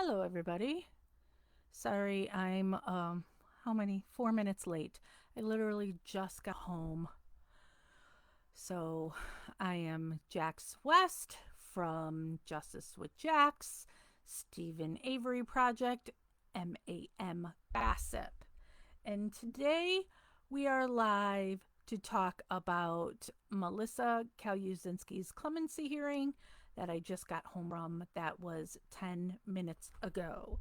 Hello, everybody. Sorry, I'm how many? 4 minutes late. I literally just got home. So I am Jax West from Justice with Jax, Stephen Avery Project, MAM Gossip. And today we are live to talk about Melissa Calusinski's clemency hearing that I just got home from. That was 10 minutes ago.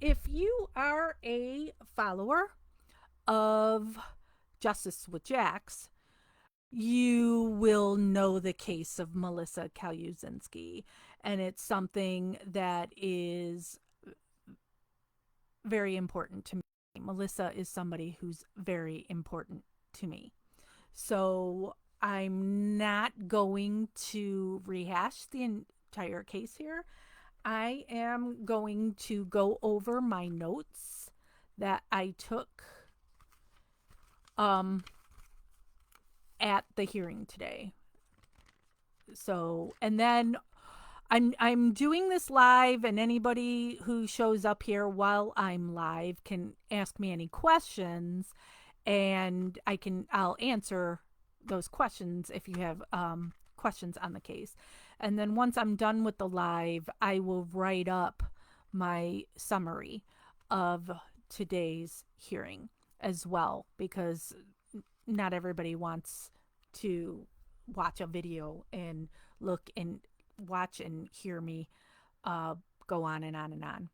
If you are a follower of Justice with Jax, you will know the case of Melissa Kaluzinski. And it's something that is very important to me. Melissa is somebody who's very important to me. So I'm not going to rehash the entire case here. I am going to go over my notes that I took um, at the hearing today. So, and then I'm doing this live, and anybody who shows up here while I'm live can ask me any questions, and I'll answer those questions if you have questions on the case. And then once I'm done with the live, I will write up my summary of today's hearing as well, because not everybody wants to watch a video and look and watch and hear me go on and on and on.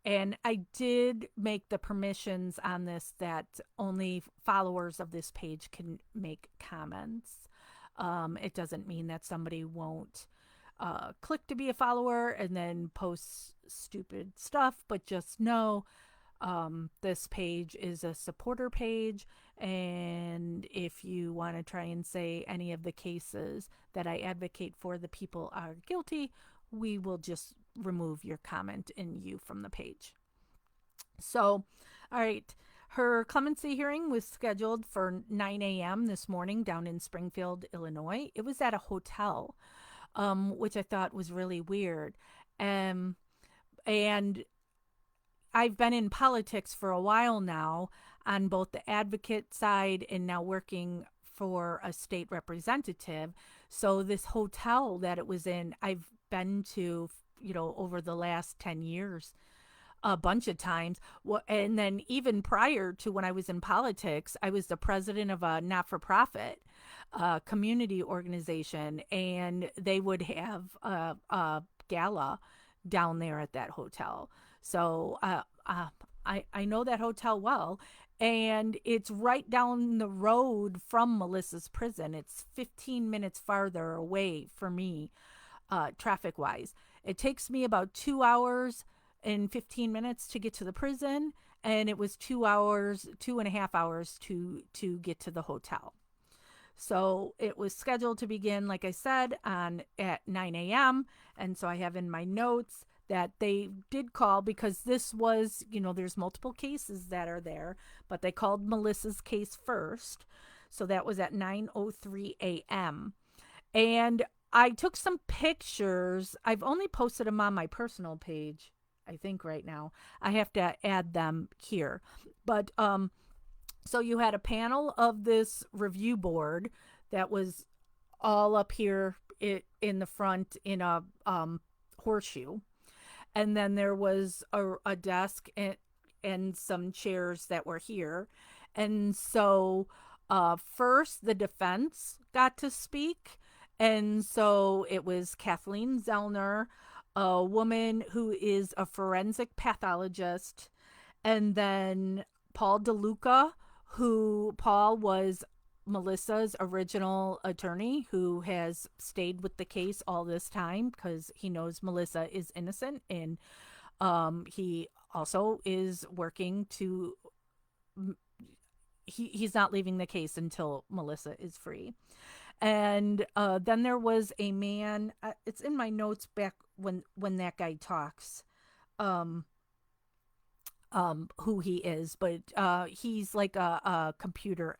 And I did make the permissions on this that only followers of this page can make comments. It doesn't mean that somebody won't click to be a follower and then post stupid stuff, but just know this page is a supporter page. And if you want to try and say any of the cases that I advocate for, the people are guilty, we will just remove your comment and you from the page. So, all right. Her clemency hearing was scheduled for 9 a.m. this morning down in Springfield, Illinois. It was at a hotel, which I thought was really weird. And I've been in politics for a while now on both the advocate side and now working for a state representative. So this hotel that it was in, I've been to, over the last 10 years a bunch of times. And then even prior to when I was in politics, I was the president of a not-for-profit community organization, and they would have a gala down there at that hotel. So I know that hotel well, and it's right down the road from Melissa's prison. It's 15 minutes farther away for me, traffic wise. It takes me about 2 hours and 15 minutes to get to the prison, and it was 2 hours, 2.5 hours to get to the hotel. So it was scheduled to begin, like I said, at 9 a.m. And so I have in my notes that they did call because this was, there's multiple cases that are there, but they called Melissa's case first. So that was at 9:03 a.m. And I took some pictures. I've only posted them on my personal page, I think right now. I have to add them here. But so you had a panel of this review board that was all up here in the front in a horseshoe. And then there was a desk and some chairs that were here. And so first the defense got to speak. And so it was Kathleen Zellner, a woman who is a forensic pathologist, and then Paul DeLuca, who Paul was Melissa's original attorney, who has stayed with the case all this time because he knows Melissa is innocent, and he also is working to he's not leaving the case until Melissa is free. And then there was a man, it's in my notes back when that guy talks, who he is, but he's like a computer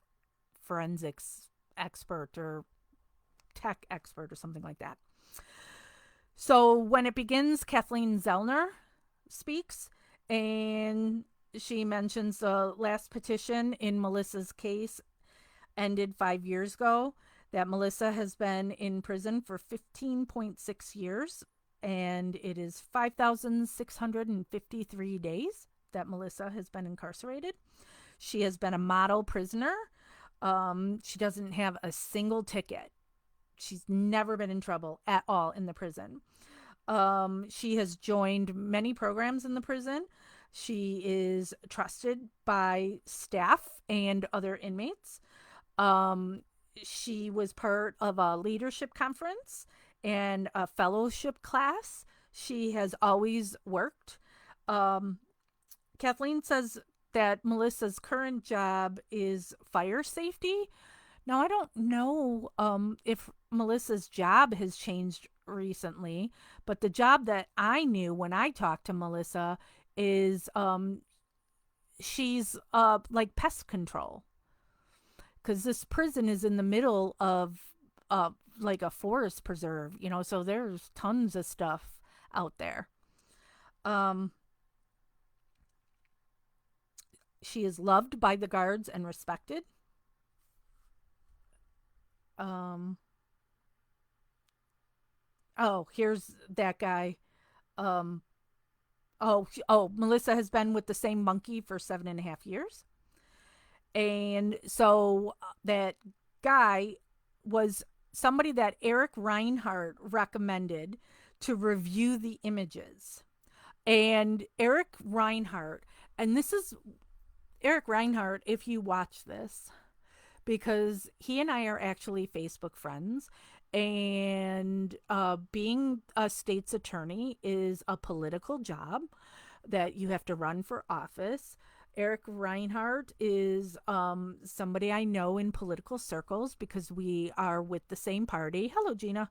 forensics expert or tech expert or something like that. So when it begins, Kathleen Zellner speaks, and she mentions the last petition in Melissa's case ended 5 years ago, that Melissa has been in prison for 15.6 years, and it is 5,653 days that Melissa has been incarcerated. She has been a model prisoner. She doesn't have a single ticket. She's never been in trouble at all in the prison. She has joined many programs in the prison. She is trusted by staff and other inmates. She was part of a leadership conference and a fellowship class. She has always worked. Um, Kathleen says that Melissa's current job is fire safety. Now, I don't know if Melissa's job has changed recently, but the job that I knew when I talked to Melissa is she's like pest control, because this prison is in the middle of like a forest preserve, so there's tons of stuff out there. Um, she is loved by the guards and respected. Um, oh, here's that guy. Um, Melissa has been with the same monkey for 7.5 years. And so that guy was somebody that Eric Reinhardt recommended to review the images. And Eric Reinhardt, and this is Eric Reinhardt, if you watch this, because he and I are actually Facebook friends. And being a state's attorney is a political job that you have to run for office. Eric Reinhardt is somebody I know in political circles because we are with the same party. Hello, Gina.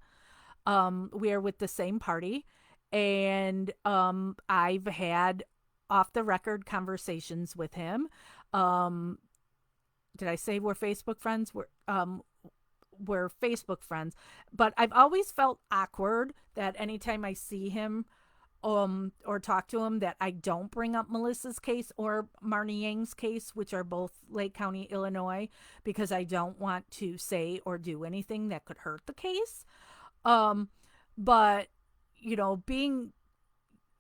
We are with the same party. And I've had off the record conversations with him. Did I say we're Facebook friends? We're Facebook friends. But I've always felt awkward that anytime I see him or talk to him, that I don't bring up Melissa's case or Marnie Yang's case, which are both Lake County, Illinois, because I don't want to say or do anything that could hurt the case. But being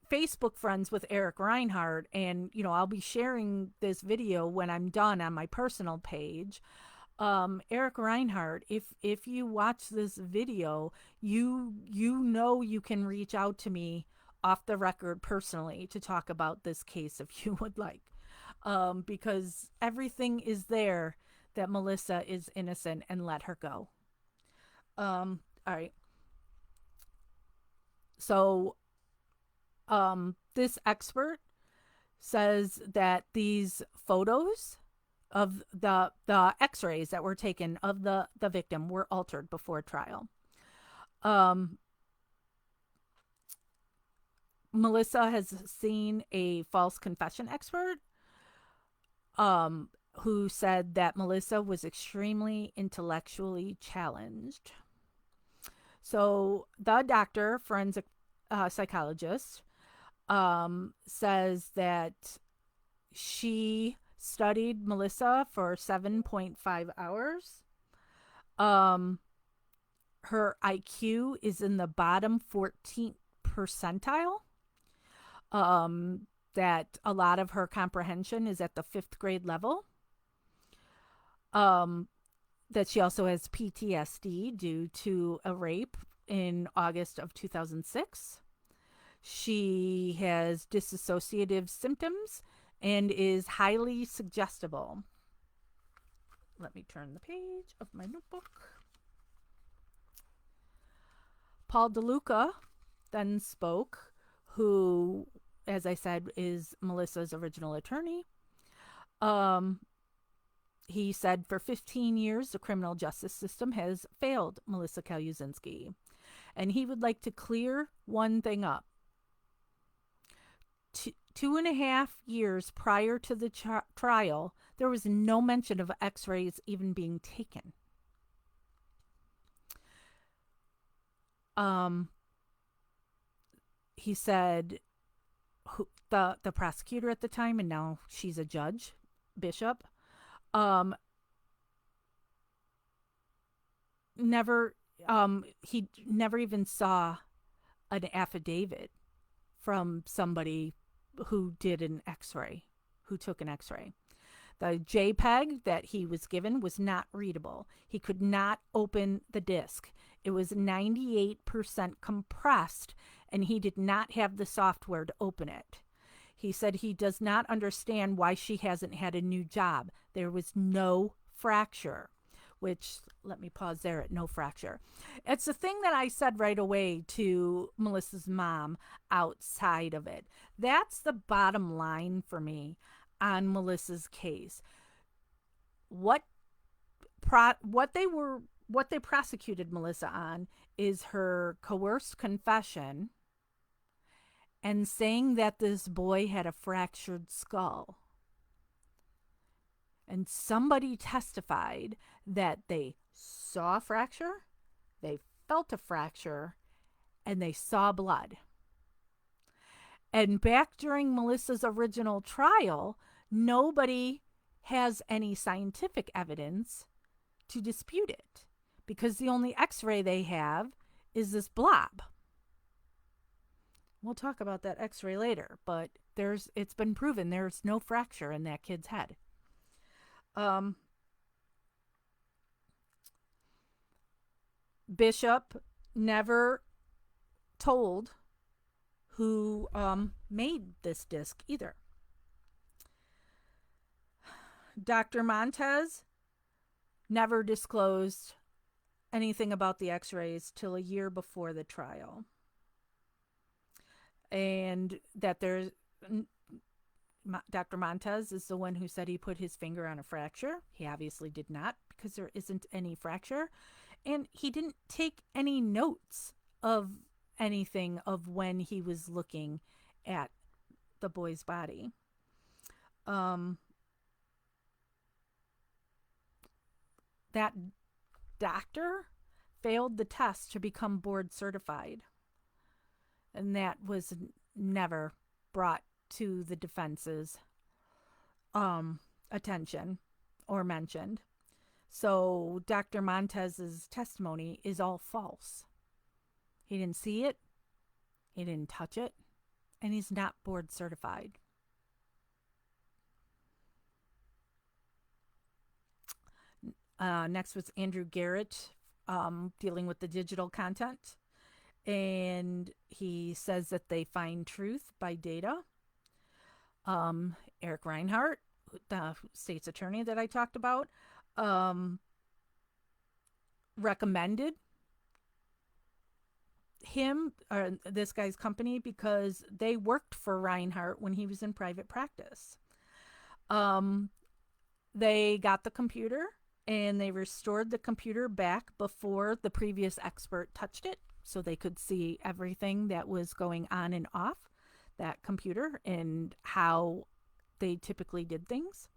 Facebook friends with Eric Reinhardt, and I'll be sharing this video when I'm done on my personal page. Eric Reinhardt, if you watch this video, you can reach out to me off the record personally to talk about this case if you would like, because everything is there that Melissa is innocent and let her go. All right. So this expert says that these photos of the x-rays that were taken of the victim were altered before trial. Melissa has seen a false confession expert who said that Melissa was extremely intellectually challenged. So the doctor, forensic psychologist, says that she studied Melissa for 7.5 hours. Her IQ is in the bottom 14th percentile. That a lot of her comprehension is at the 5th grade level. That she also has PTSD due to a rape in August of 2006. She has dissociative symptoms and is highly suggestible. Let me turn the page of my notebook. Paul DeLuca then spoke, who, as I said, is Melissa's original attorney. He said for 15 years, the criminal justice system has failed Melissa Calusinski. And he would like to clear one thing up. 2.5 years prior to the trial, there was no mention of x-rays even being taken. He said, the prosecutor at the time, and now she's a judge, Bishop, um, never he never even saw an affidavit from somebody who did an X-ray, who took an X-ray. The JPEG that he was given was not readable. He could not open the disc. It was 98% compressed, and he did not have the software to open it. He said he does not understand why she hasn't had a new job. There was no fracture, which, let me pause there at no fracture. It's the thing that I said right away to Melissa's mom outside of it. That's the bottom line for me on Melissa's case. What they prosecuted Melissa on is her coerced confession and saying that this boy had a fractured skull. And somebody testified that they saw a fracture, they felt a fracture, and they saw blood. And back during Melissa's original trial, nobody has any scientific evidence to dispute it, because the only X-ray they have is this blob. We'll talk about that X-ray later, but it's been proven there's no fracture in that kid's head. Bishop never told who made this disc either. Dr. Montez never disclosed anything about the X-rays till a year before the trial. And that Dr. Montez is the one who said he put his finger on a fracture. He obviously did not, because there isn't any fracture. And he didn't take any notes of anything of when he was looking at the boy's body. That doctor failed the test to become board certified. And that was never brought to the defense's attention or mentioned. So Dr. Montez's testimony is all false. He didn't see it, he didn't touch it, and he's not board certified. Next was Andrew Garrett, dealing with the digital content. And he says that they find truth by data. Eric Reinhart, the state's attorney that I talked about, recommended him, or this guy's company, because they worked for Reinhart when he was in private practice. They got the computer and they restored the computer back before the previous expert touched it, so they could see everything that was going on and off that computer and how they typically did things.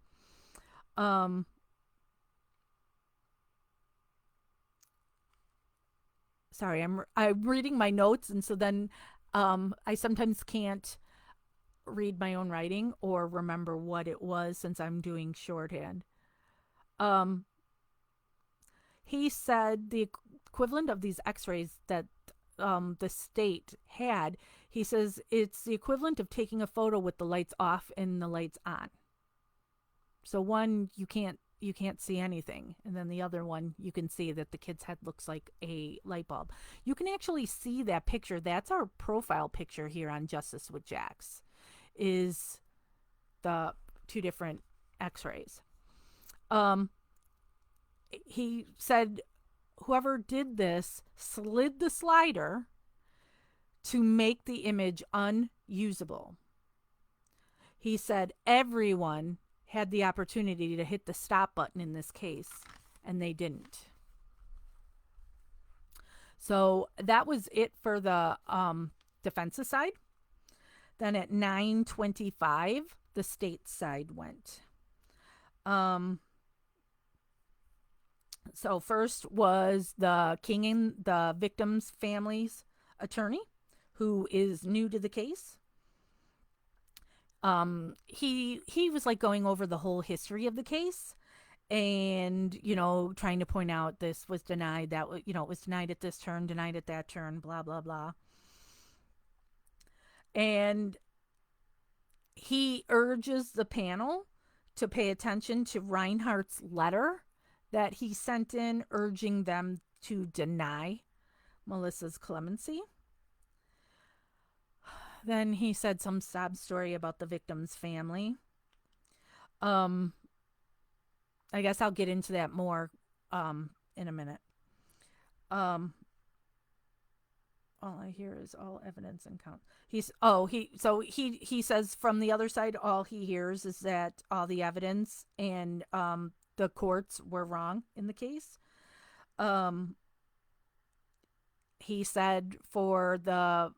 Sorry, I'm reading my notes, and so then I sometimes can't read my own writing or remember what it was since I'm doing shorthand. He said the equivalent of these X-rays that the state had, he says it's the equivalent of taking a photo with the lights off and the lights on. So one, you can't see anything, and then the other one, you can see that the kid's head looks like a light bulb. You can actually see that picture. That's our profile picture here on Justice with Jax, is the two different X-rays. He said whoever did this slid the slider to make the image unusable. He said everyone had the opportunity to hit the stop button in this case, and they didn't. So that was it for the defense's side. Then at 9:25, the state side went. So first was the the victim's family's attorney, who is new to the case. He was like going over the whole history of the case, and trying to point out this was denied, that it was denied at this turn, denied at that turn, blah blah blah. And he urges the panel to pay attention to Reinhardt's letter that he sent in urging them to deny Melissa's clemency. Then he said some sob story about the victim's family. Um, I guess I'll get into that more in a minute. Um, all I hear is all evidence and count. He says from the other side, all he hears is that all the evidence and the courts were wrong in the case. Um, he said for that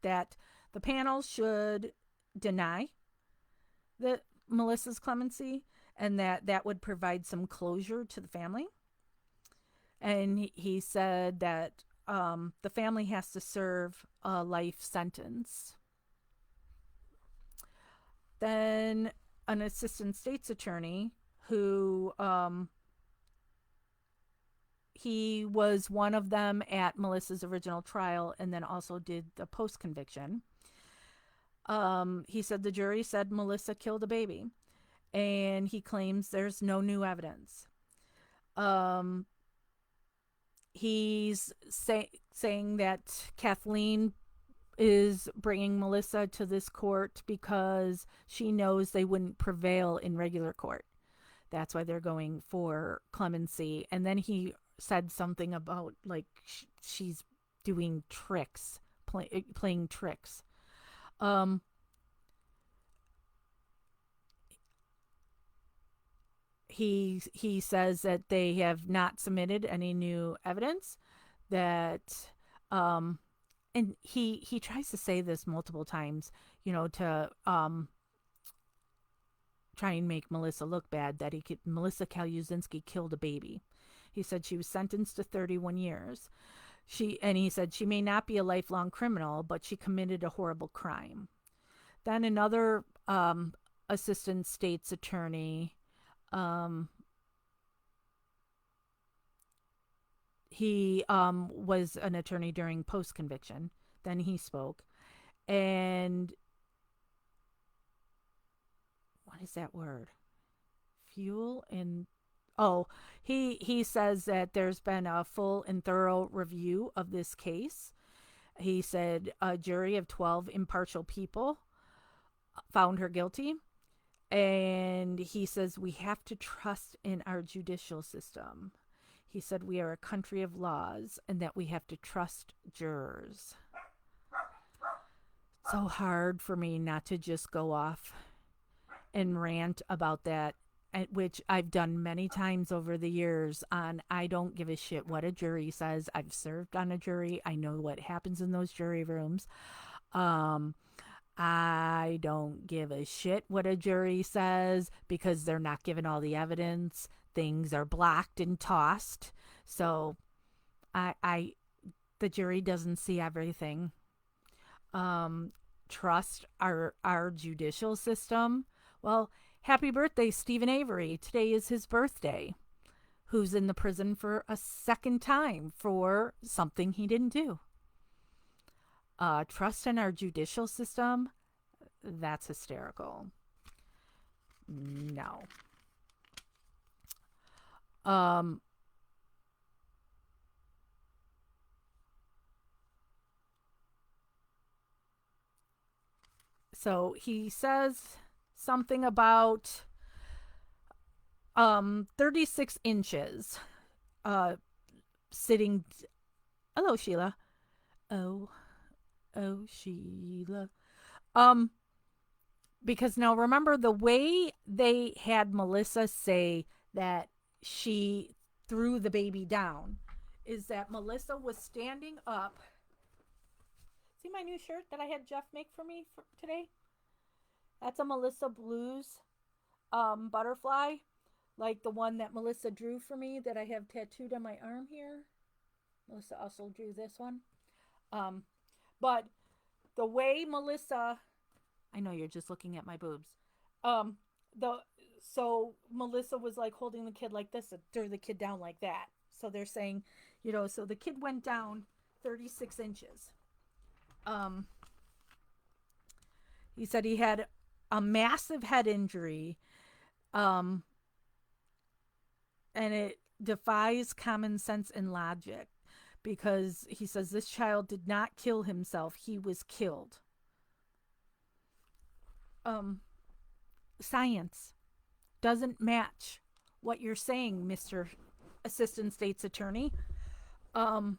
that the panel should deny the Melissa's clemency, and that would provide some closure to the family. And he said that the family has to serve a life sentence. Then an assistant state's attorney who he was one of them at Melissa's original trial and then also did the post conviction. He said the jury said Melissa killed a baby, and he claims there's no new evidence. He's saying that Kathleen is bringing Melissa to this court because she knows they wouldn't prevail in regular court. That's why they're going for clemency. And then he said something about like she's doing tricks, playing tricks. He says that they have not submitted any new evidence, that and he tries to say this multiple times, to try and make Melissa look bad, that Melissa Calusinski killed a baby. He said she was sentenced to 31 years. He said she may not be a lifelong criminal, but she committed a horrible crime. Then another assistant state's attorney, he was an attorney during post conviction. Then he spoke, and what is that word? Fuel and he says that there's been a full and thorough review of this case. He said a jury of 12 impartial people found her guilty. And he says we have to trust in our judicial system. He said we are a country of laws and that we have to trust jurors. So hard for me not to just go off and rant about that, which I've done many times over the years on I don't give a shit what a jury says. I've served on a jury. I know what happens in those jury rooms. I don't give a shit what a jury says because they're not given all the evidence. Things are blocked and tossed. So the jury doesn't see everything. Trust our judicial system. Well, happy birthday, Stephen Avery. Today is his birthday. Who's in the prison for a second time for something he didn't do. Trust in our judicial system, that's hysterical. No. So he says something about 36 inches sitting. Hello, Sheila. Oh, Sheila. Because now remember the way they had Melissa say that she threw the baby down is that Melissa was standing up. See my new shirt that I had Jeff make for me for today? That's a Melissa Blues butterfly, like the one that Melissa drew for me that I have tattooed on my arm here. Melissa also drew this one. But the way Melissa I know you're just looking at my boobs. Um, the so Melissa was like holding the kid like this and threw the kid down like that. So they're saying, so the kid went down 36 inches. Um, he said he had a massive head injury. Um, and it defies common sense and logic because he says this child did not kill himself, he was killed. um Science doesn't match what you're saying, Mr. Assistant State's Attorney. um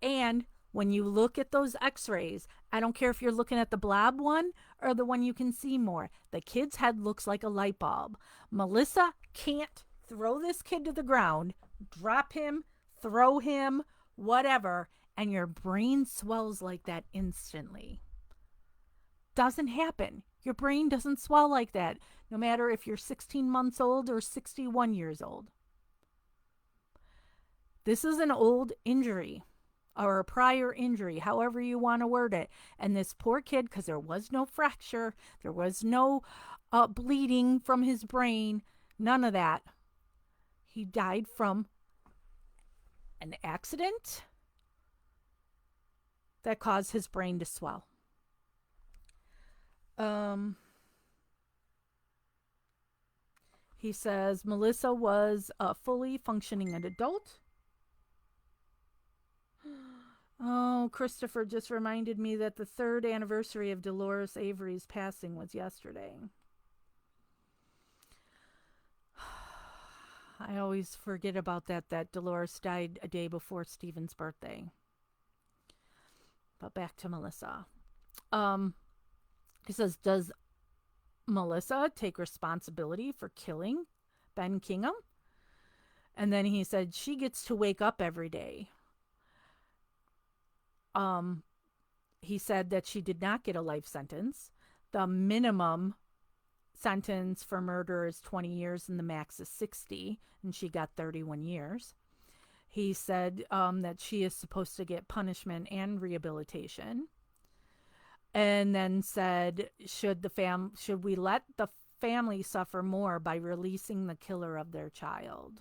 and when you look at those x-rays, I don't care if you're looking at the blob one or the one you can see more, the kid's head looks like a light bulb. Melissa can't throw this kid to the ground, drop him, throw him, whatever, and your brain swells like that instantly. Doesn't happen. Your brain doesn't swell like that, no matter if you're 16 months old or 61 years old. This is an old injury or a prior injury, however you want to word it. And this poor kid, because there was no fracture, there was no bleeding from his brain, none of that. He died from an accident that caused his brain to swell. He says Melissa was a fully functioning adult. Oh, Christopher just reminded me that the 3rd anniversary of Dolores Avery's passing was yesterday. I always forget about that Dolores died a day before Stephen's birthday. But back to Melissa. He says, does Melissa take responsibility for killing Ben Kingham? And then he said she gets to wake up every day. He said that she did not get a life sentence. The minimum sentence for murder is 20 years and the max is 60, and she got 31 years. He said that she is supposed to get punishment and rehabilitation. And then said, should we let the family suffer more by releasing the killer of their child?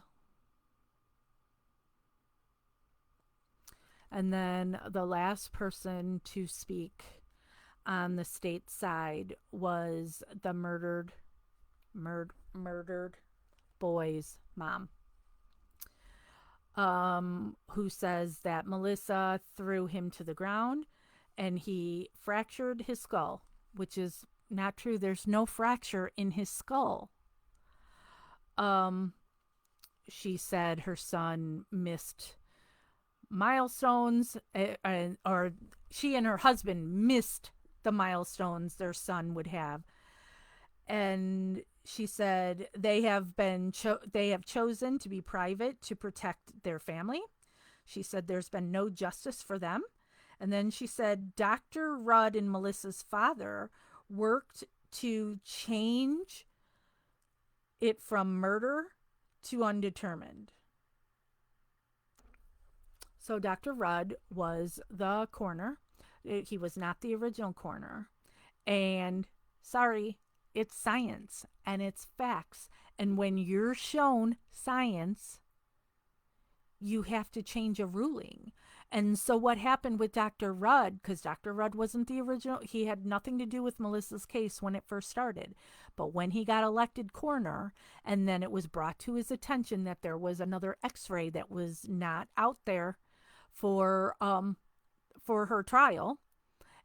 And then the last person to speak on the state side was the murdered boy's mom, who says that Melissa threw him to the ground and he fractured his skull, which is not true. There's no fracture in his skull. She said her son missed milestones, or she and her husband missed the milestones their son would have. And she said they have chosen to be private to protect their family. She said there's been no justice for them. And then she said Dr. Rudd and Melissa's father worked to change it from murder to undetermined. So Dr. Rudd was the coroner. He was not the original coroner. And sorry, it's science and it's facts. And when you're shown science, you have to change a ruling. And so what happened with Dr. Rudd, because Dr. Rudd wasn't the original, he had nothing to do with Melissa's case when it first started. But when he got elected coroner, and then it was brought to his attention that there was another x-ray that was not out there for her trial.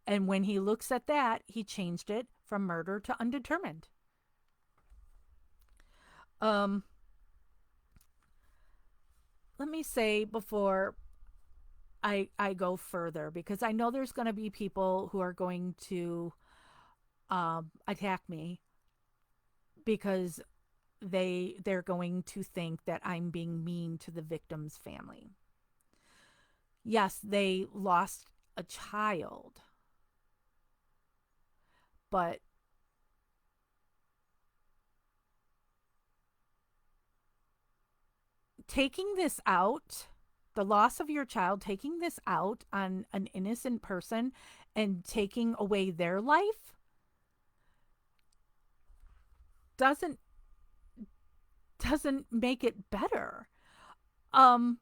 And when he looks at that, he changed it from murder to undetermined. Let me say before I go further, because I know there's going to be people who are going to attack me because they're going to think that I'm being mean to the victim's family. Yes, they lost a child, but taking this out the loss of your child, taking this out on an innocent person and taking away their life doesn't doesn't make it better. Um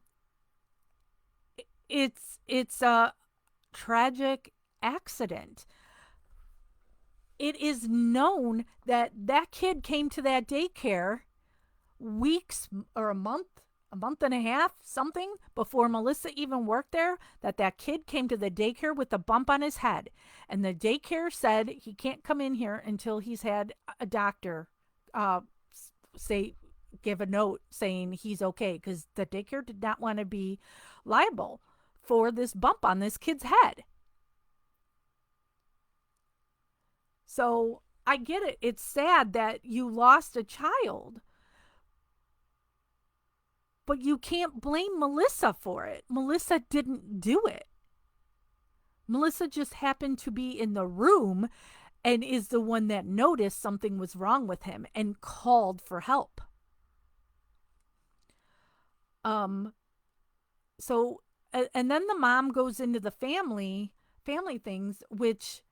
it's a tragic accident. It is known that that kid came to that daycare weeks or a month and a half, something before Melissa even worked there, that that kid came to the daycare with a bump on his head. And the daycare said he can't come in here until he's had a doctor uh, say, give a note saying he's okay, because the daycare did not want to be liable for this bump on this kid's head. So I get it. It's sad that you lost a child, but you can't blame Melissa for it. Melissa didn't do it. Melissa just happened to be in the room and is the one that noticed something was wrong with him and called for help. Um so and then the mom goes into the family things, which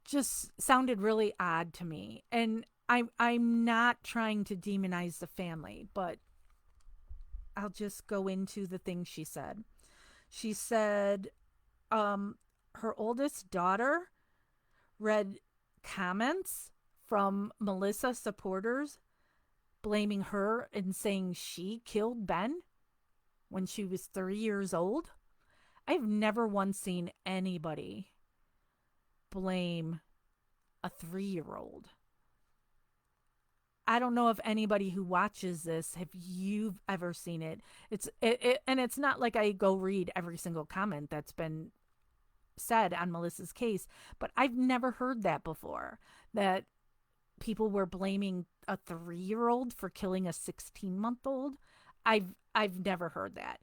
just sounded really odd to me. And I'm not trying to demonize the family, but I'll just go into the things she said. She said her oldest daughter read comments from Melissa supporters blaming her and saying she killed Ben when she was 3 years old. I've never once seen anybody blame a 3-year-old. I don't know if anybody who watches this, if you've ever seen it. And it's not like I go read every single comment that's been said on Melissa's case, but I've never heard that before, that people were blaming a 3-year-old for killing a 16-month-old. I've never heard that.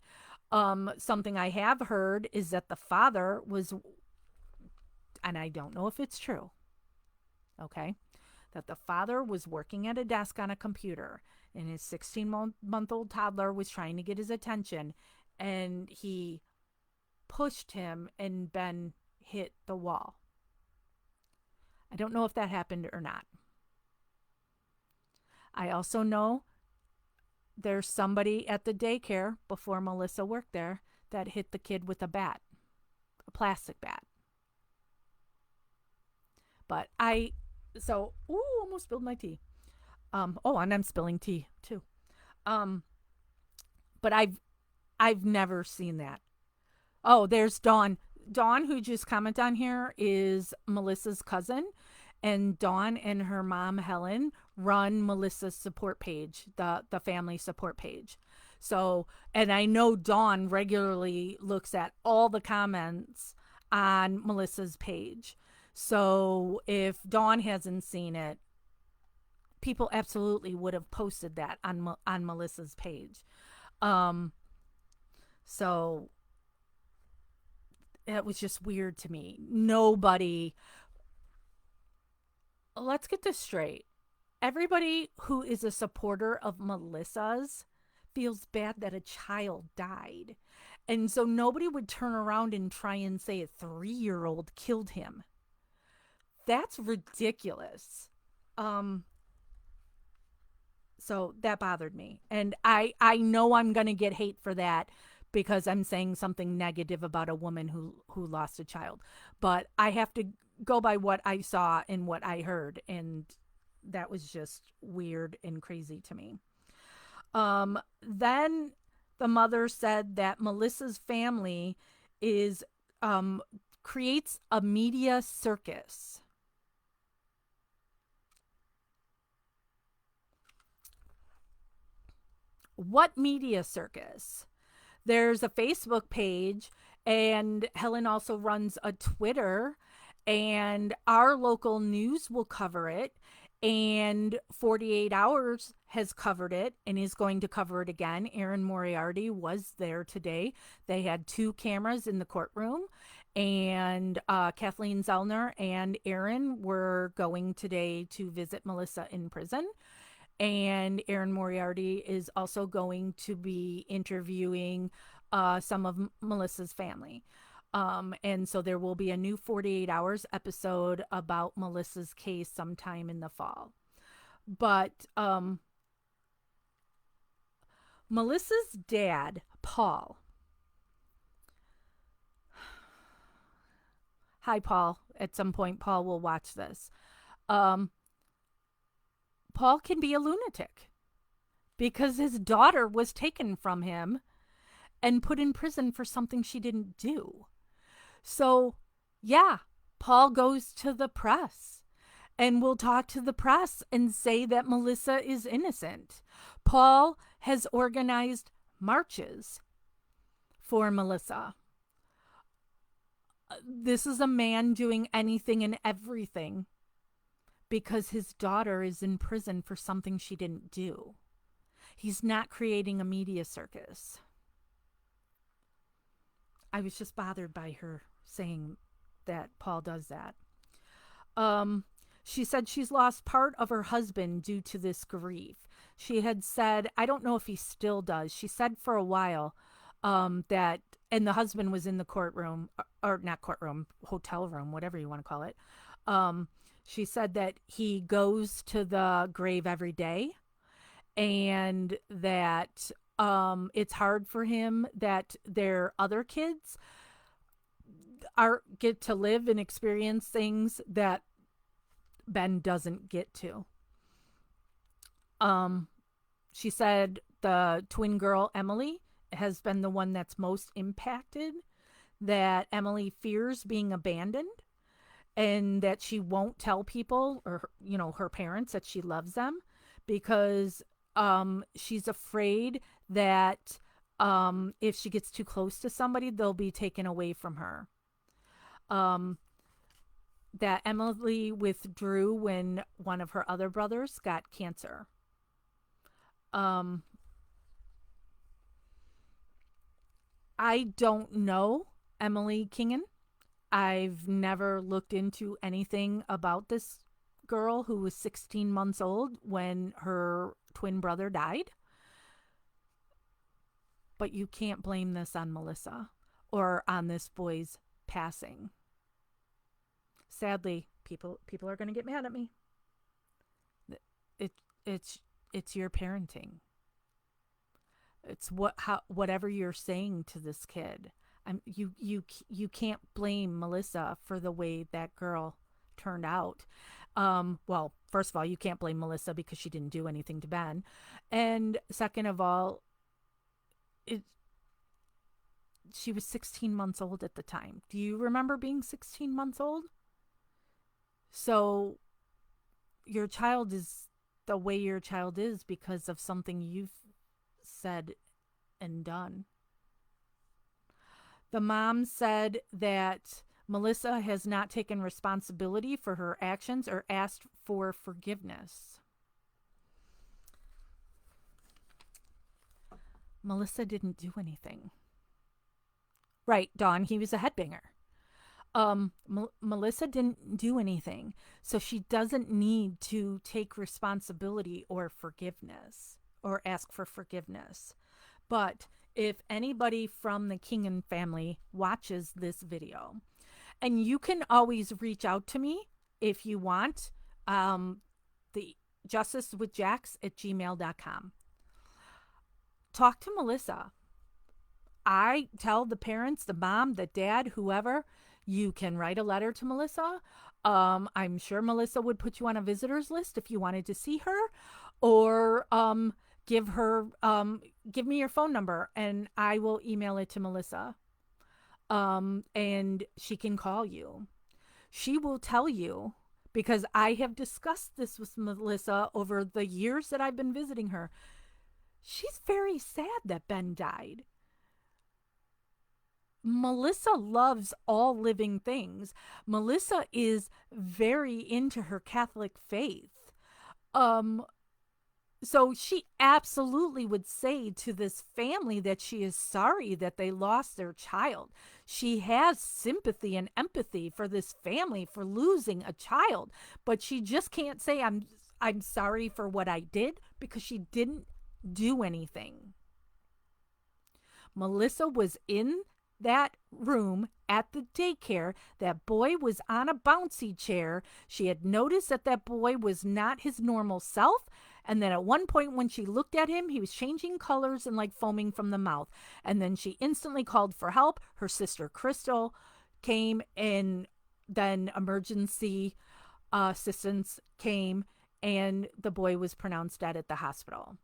Something I have heard is that the father was, and I don't know if it's true, okay, that the father was working at a desk on a computer and his 16-month-old toddler was trying to get his attention, and he pushed him and Ben hit the wall. I don't know if that happened or not. I also know there's somebody at the daycare before Melissa worked there that hit the kid with a bat, a plastic bat. But almost spilled my tea. And I'm spilling tea too. But I've never seen that. Oh, there's Dawn. Dawn, who just commented on here, is Melissa's cousin. And Dawn and her mom, Helen, run Melissa's support page, the family support page. So, and I know Dawn regularly looks at all the comments on Melissa's page. So if Dawn hasn't seen it, people absolutely would have posted that on Melissa's page. So it was just weird to me. Let's get this straight. Everybody who is a supporter of Melissa's feels bad that a child died. And so nobody would turn around and try and say a 3-year-old killed him. That's ridiculous. So that bothered me. And I know I'm going to get hate for that because I'm saying something negative about a woman who lost a child. But I have to go by what I saw and what I heard, and that was just weird and crazy to me. Then the mother said that Melissa's family creates a media circus. What media circus? There's a Facebook page, and Helen also runs a Twitter, and our local news will cover it, and 48 Hours has covered it and is going to cover it again. Erin Moriarty was there today. They had 2 cameras in the courtroom, and Kathleen Zellner and Erin were going today to visit Melissa in prison. And Erin Moriarty is also going to be interviewing some of Melissa's family. And so there will be a new 48 Hours episode about Melissa's case sometime in the fall. But Melissa's dad, Paul. Hi, Paul. At some point, Paul will watch this. Um, Paul can be a lunatic because his daughter was taken from him and put in prison for something she didn't do. So, yeah, Paul goes to the press and will talk to the press and say that Melissa is innocent. Paul has organized marches for Melissa. This is a man doing anything and everything because his daughter is in prison for something she didn't do. He's not creating a media circus. I was just bothered by her saying that Paul does that. She said she's lost part of her husband due to this grief. She had said, I don't know if he still does. She said for a while that, and the husband was in the courtroom, or not courtroom, hotel room, whatever you want to call it. She said that he goes to the grave every day and that it's hard for him that their other kids get to live and experience things that Ben doesn't get to. She said the twin girl, Emily, has been the one that's most impacted, that Emily fears being abandoned and that she won't tell people or, her parents that she loves them because she's afraid that if she gets too close to somebody, they'll be taken away from her. That Emily withdrew when one of her other brothers got cancer. I don't know Emily Kingen. I've never looked into anything about this girl who was 16 months old when her twin brother died. But you can't blame this on Melissa or on this boy's passing. Sadly, people are going to get mad at me. It's your parenting. It's whatever you're saying to this kid. You can't blame Melissa for the way that girl turned out. Well, first of all, you can't blame Melissa because she didn't do anything to Ben, and second of all, she was 16 months old at the time. Do you remember being 16 months old? So your child is the way your child is because of something you've said and done. The mom said that Melissa has not taken responsibility for her actions or asked for forgiveness. Melissa didn't do anything. Right, Dawn, he was a headbanger. Melissa didn't do anything, so she doesn't need to take responsibility or forgiveness or ask for forgiveness. But if anybody from the Kingen family watches this video, and you can always reach out to me if you want, the justicewithjax@gmail.com. Talk to Melissa. I tell the parents, the mom, the dad, whoever, you can write a letter to Melissa. I'm sure Melissa would put you on a visitor's list if you wanted to see her, or give me your phone number and I will email it to Melissa. And she can call you. She will tell you, because I have discussed this with Melissa over the years that I've been visiting her. She's very sad that Ben died. Melissa loves all living things. Melissa is very into her Catholic faith. So she absolutely would say to this family that she is sorry that they lost their child. She has sympathy and empathy for this family for losing a child, but she just can't say I'm sorry for what I did because she didn't do anything. Melissa was in that room at the daycare. That boy was on a bouncy chair. She had noticed that that boy was not his normal self. And then at one point, when she looked at him, he was changing colors and like foaming from the mouth. And then she instantly called for help. Her sister, Crystal, came, and then emergency assistance came, and the boy was pronounced dead at the hospital.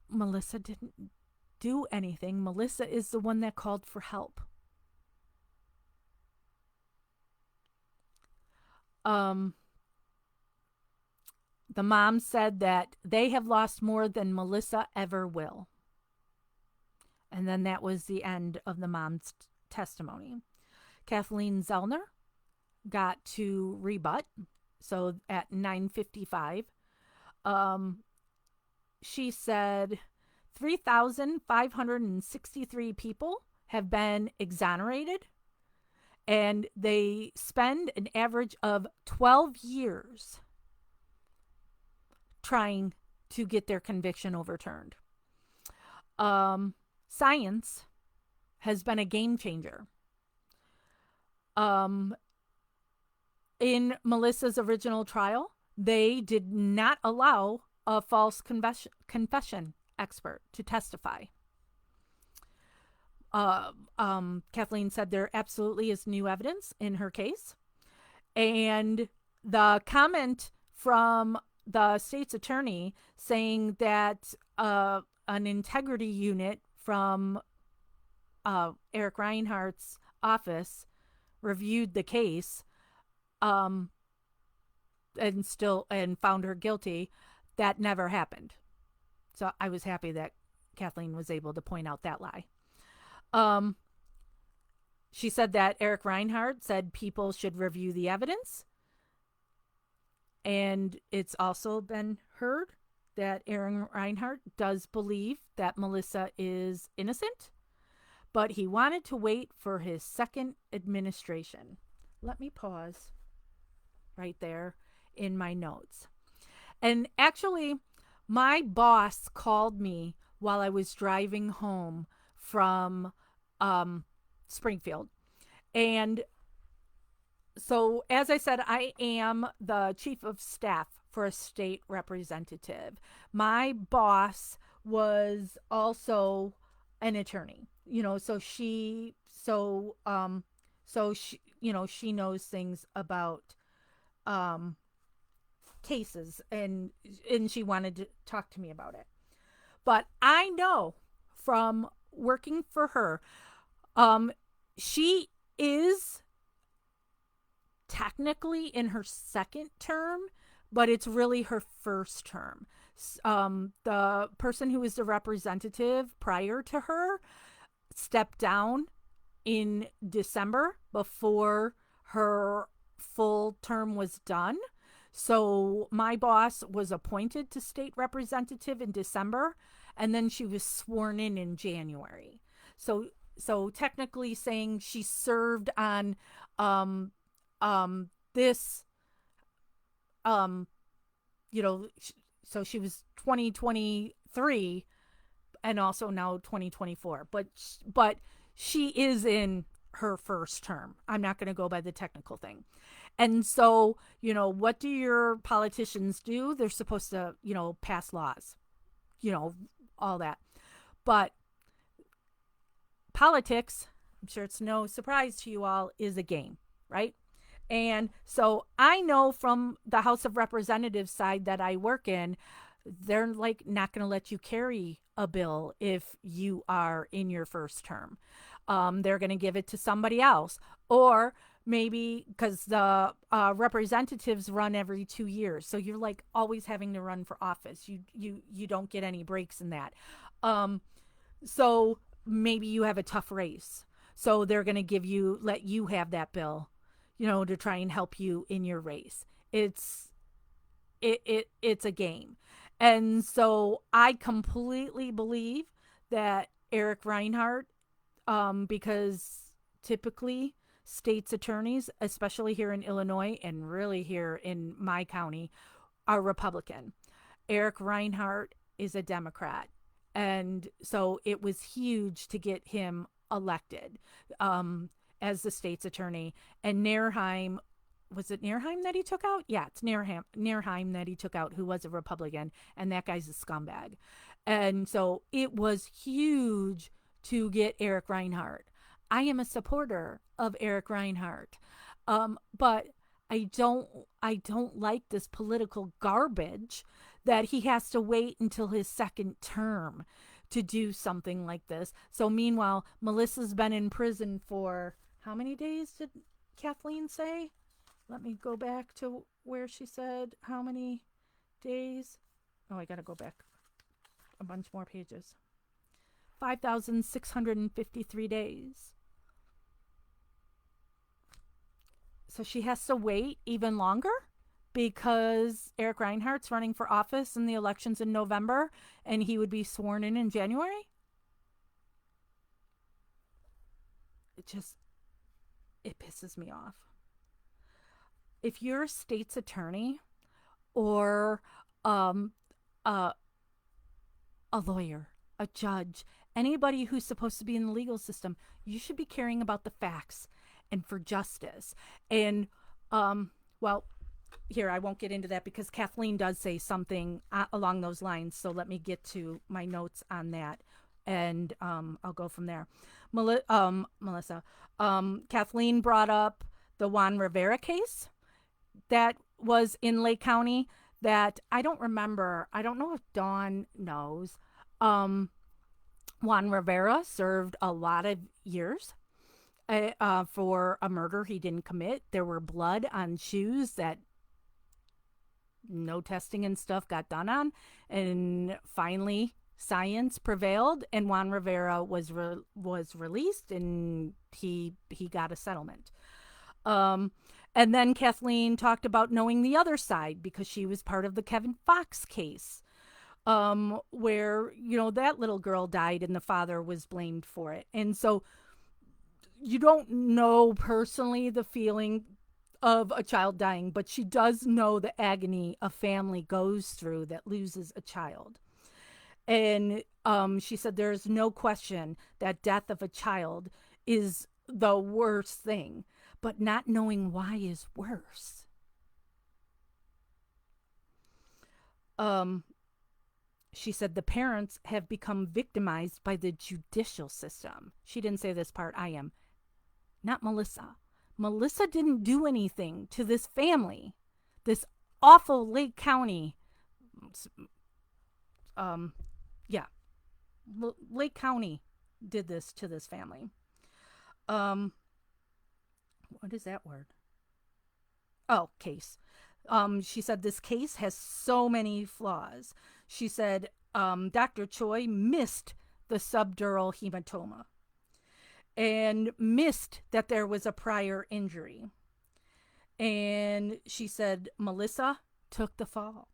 Melissa didn't do anything. Melissa is the one that called for help. Um, the mom said that they have lost more than Melissa ever will. And then that was the end of the mom's testimony. Kathleen Zellner got to rebut. So at 9:55, um, she said 3,563 people have been exonerated, and they spend an average of 12 years trying to get their conviction overturned. Science has been a game changer. Um, in Melissa's original trial, they did not allow a false confession expert to testify. Kathleen said there absolutely is new evidence in her case. And the comment from the state's attorney saying that an integrity unit from Eric Reinhardt's office reviewed the case and found her guilty, that never happened. So I was happy that Kathleen was able to point out that lie. She said that Eric Reinhardt said people should review the evidence. And it's also been heard that Aaron Reinhardt does believe that Melissa is innocent, but he wanted to wait for his second administration. Let me pause right there in my notes. And actually, my boss called me while I was driving home from Springfield. And so, as I said, I am the chief of staff for a state representative. My boss was also an attorney, so she knows things about cases, and she wanted to talk to me about it. But I know from working for her, she is technically in her second term, but it's really her first term. The person who was the representative prior to her stepped down in December before her full term was done. So my boss was appointed to state representative in December, and then she was sworn in January. So technically saying she served on this so she was 2023 and also now 2024, but she is in her first term. I'm not going to go by the technical thing. And so, what do your politicians do? They're supposed to, pass laws, all that. But politics, I'm sure it's no surprise to you all, is a game, right? And so I know from the House of Representatives side that I work in, they're like not going to let you carry a bill if you are in your first term. They're going to give it to somebody else, or maybe because the representatives run every 2 years, so you're like always having to run for office. You don't get any breaks in that. So maybe you have a tough race, so they're going to let you have that bill, to try and help you in your race. It's a game. And so I completely believe that Eric Reinhardt, because typically state's attorneys, especially here in Illinois and really here in my county, are Republican. Eric Reinhardt is a Democrat. And so it was huge to get him elected um, as the state's attorney. And Nairheim, was it Nairheim that he took out? Yeah, it's Nairheim that he took out, who was a Republican, and that guy's a scumbag. And so it was huge to get Eric Reinhardt. I am a supporter of Eric Reinhardt, but I don't like this political garbage that he has to wait until his second term to do something like this. So meanwhile, Melissa's been in prison for how many days did Kathleen say? Let me go back to where she said how many days. Oh, I got to go back a bunch more pages. 5,653 days. So she has to wait even longer because Eric Reinhardt's running for office and the election's in November and he would be sworn in January. It pisses me off. If you're a state's attorney or um, a, a lawyer, a judge, anybody who's supposed to be in the legal system, you should be caring about the facts and for justice. And, well, here, I won't get into that because Kathleen does say something along those lines. So let me get to my notes on that. And I'll go from there. Melissa, Kathleen brought up the Juan Rivera case that was in Lake County that I don't remember. I don't know if Dawn knows. Juan Rivera served a lot of years for a murder he didn't commit. There were blood on shoes that no testing and stuff got done on. And finally, science prevailed and Juan Rivera was released and he got a settlement. And then Kathleen talked about knowing the other side because she was part of the Kevin Fox case, where, that little girl died and the father was blamed for it. And so you don't know personally the feeling of a child dying, but she does know the agony a family goes through that loses a child. And she said there's no question that death of a child is the worst thing, but not knowing why is worse. She said the parents have become victimized by the judicial system. She didn't say this part, I am. Not Melissa. Melissa didn't do anything to this family. This awful Lake County, Lake County did this to this family. What is that word? Oh, case. She said this case has so many flaws. She said Dr. Choi missed the subdural hematoma and missed that there was a prior injury. And she said Melissa took the fall.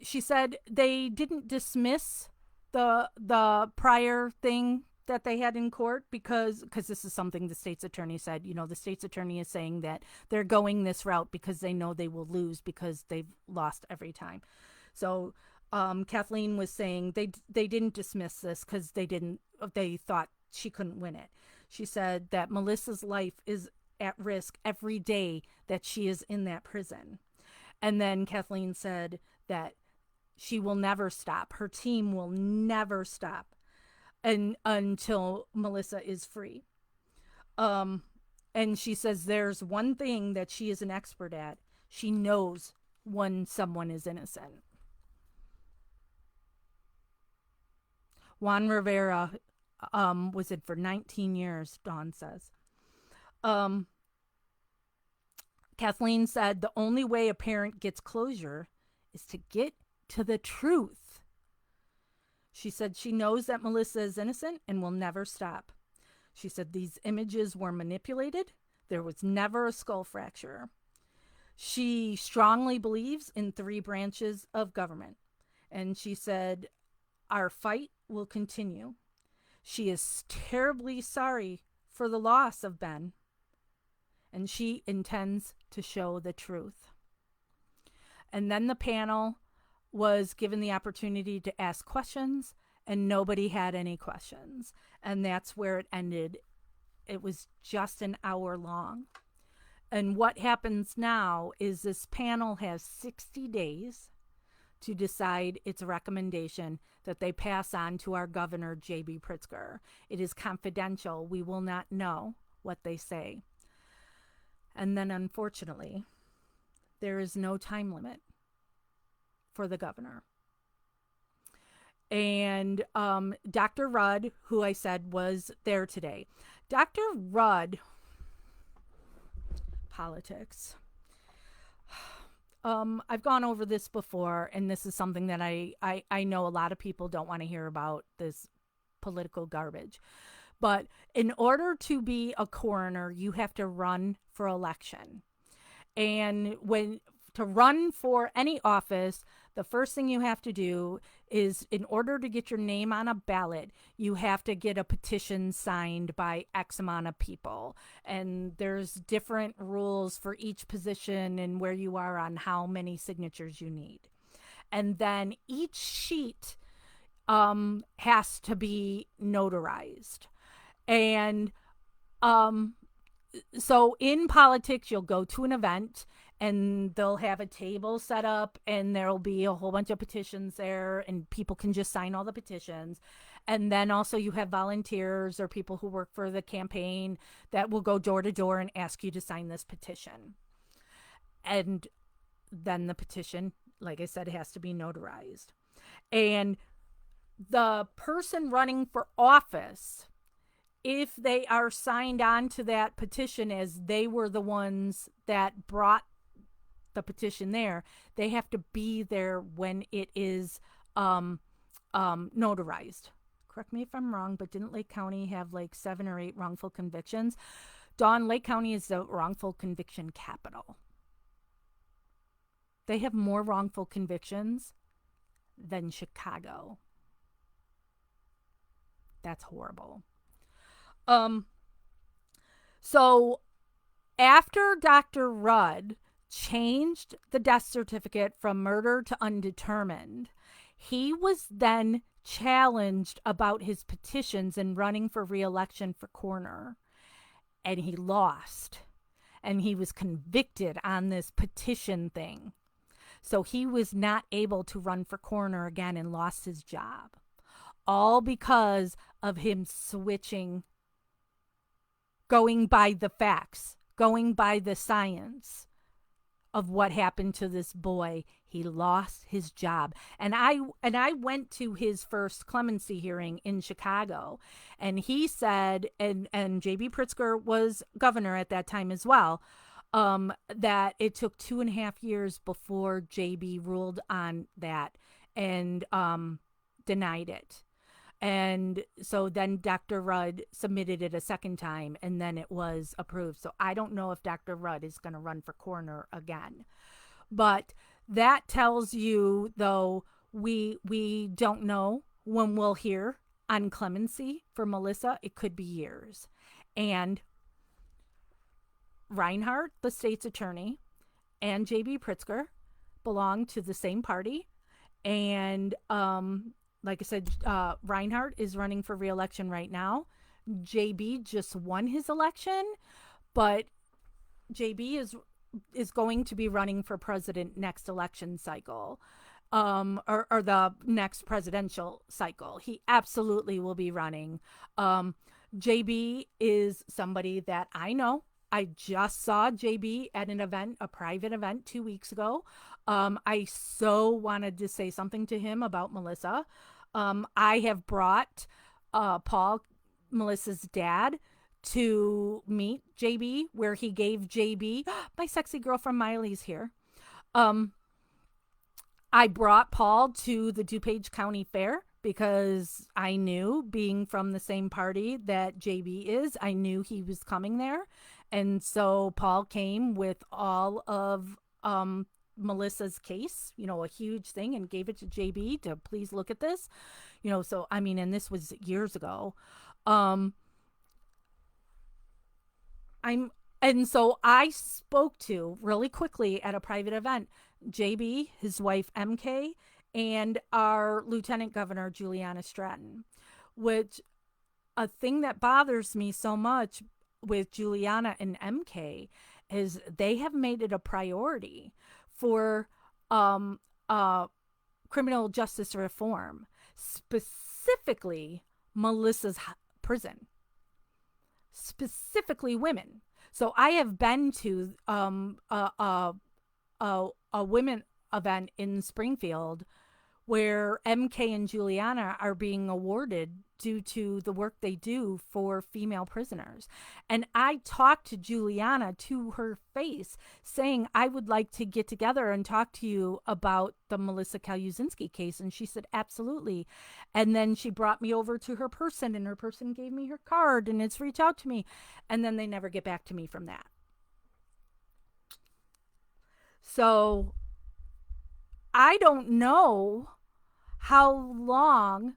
She said they didn't dismiss the prior thing that they had in court because this is something the state's attorney said. The state's attorney is saying that they're going this route because they know they will lose because they've lost every time. So Kathleen was saying they didn't dismiss this because they thought she couldn't win it. She said that Melissa's life is at risk every day that she is in that prison. And then Kathleen said that she will never stop. Her team will never stop until Melissa is free. And she says there's one thing that she is an expert at. She knows when someone is innocent. Juan Rivera was in for 19 years, Dawn says. Kathleen said the only way a parent gets closure is to get to the truth. She said she knows that Melissa is innocent and will never stop. She said these images were manipulated. There was never a skull fracture. She strongly believes in 3 branches of government. And she said, our fight will continue. She is terribly sorry for the loss of Ben. And she intends to show the truth. And then the panel was given the opportunity to ask questions, and nobody had any questions. And that's where it ended. It was just an hour long. And what happens now is this panel has 60 days to decide its recommendation that they pass on to our governor, J.B. Pritzker. It is confidential. We will not know what they say. And then, unfortunately, there is no time limit for the governor. And Dr. Rudd, who I said was there today, Dr. Rudd, politics. I've gone over this before, and this is something that I know a lot of people don't want to hear about, this political garbage. But in order to be a coroner, you have to run for election. And to run for any office, the first thing you have to do is, in order to get your name on a ballot, you have to get a petition signed by X amount of people. And there's different rules for each position and where you are on how many signatures you need. And then each sheet has to be notarized. And so in politics, you'll go to an event and they'll have a table set up and there'll be a whole bunch of petitions there and people can just sign all the petitions. And then also you have volunteers or people who work for the campaign that will go door to door and ask you to sign this petition. And then the petition, like I said, has to be notarized. And the person running for office, if they are signed on to that petition as they were the ones that brought the petition there, they have to be there when it is notarized. Correct me if I'm wrong, but didn't Lake County have like 7 or 8 wrongful convictions? Dawn, Lake County is the wrongful conviction capital. They have more wrongful convictions than Chicago. That's horrible. So after Dr. Rudd changed the death certificate from murder to undetermined, he was then challenged about his petitions and running for re-election for coroner. And he lost. And he was convicted on this petition thing. So he was not able to run for coroner again and lost his job. All because of him switching, going by the facts, going by the science of what happened to this boy. He lost his job. And I went to his first clemency hearing in Chicago, and he said, and J.B. Pritzker was governor at that time as well, that it took 2.5 years before J.B. ruled on that and denied it. And so then Dr. Rudd submitted it a second time, and then it was approved. So I don't know if Dr. Rudd is going to run for coroner again. But that tells you, though, we don't know when we'll hear on clemency for Melissa. It could be years. And Reinhardt, the state's attorney, and J.B. Pritzker belong to the same party. And like I said, Reinhardt is running for re-election right now. JB just won his election, but JB is going to be running for president next election cycle, or the next presidential cycle. He absolutely will be running. JB is somebody that I know. I just saw JB at an event, a private event 2 weeks ago. I so wanted to say something to him about Melissa. I have brought Paul, Melissa's dad, to meet JB, where he gave JB, my sexy girlfriend Miley's here. I brought Paul to the DuPage County Fair because I knew, being from the same party that JB is, I knew he was coming there. And so Paul came with all of Melissa's case, a huge thing, and gave it to JB to please look at this. So I mean, and this was years ago. And so I spoke to, really quickly at a private event, JB, his wife MK, and our Lieutenant Governor Juliana Stratton. Which, a thing that bothers me so much with Juliana and MK is they have made it a priority for um, uh, criminal justice reform, specifically Melissa's prison, specifically women. So I have been to a women event in Springfield where MK and Juliana are being awarded due to the work they do for female prisoners. And I talked to Juliana to her face saying, I would like to get together and talk to you about the Melissa Calusinski case. And she said, absolutely. And then she brought me over to her person, and her person gave me her card, and it's reach out to me. And then they never get back to me from that. So I don't know how long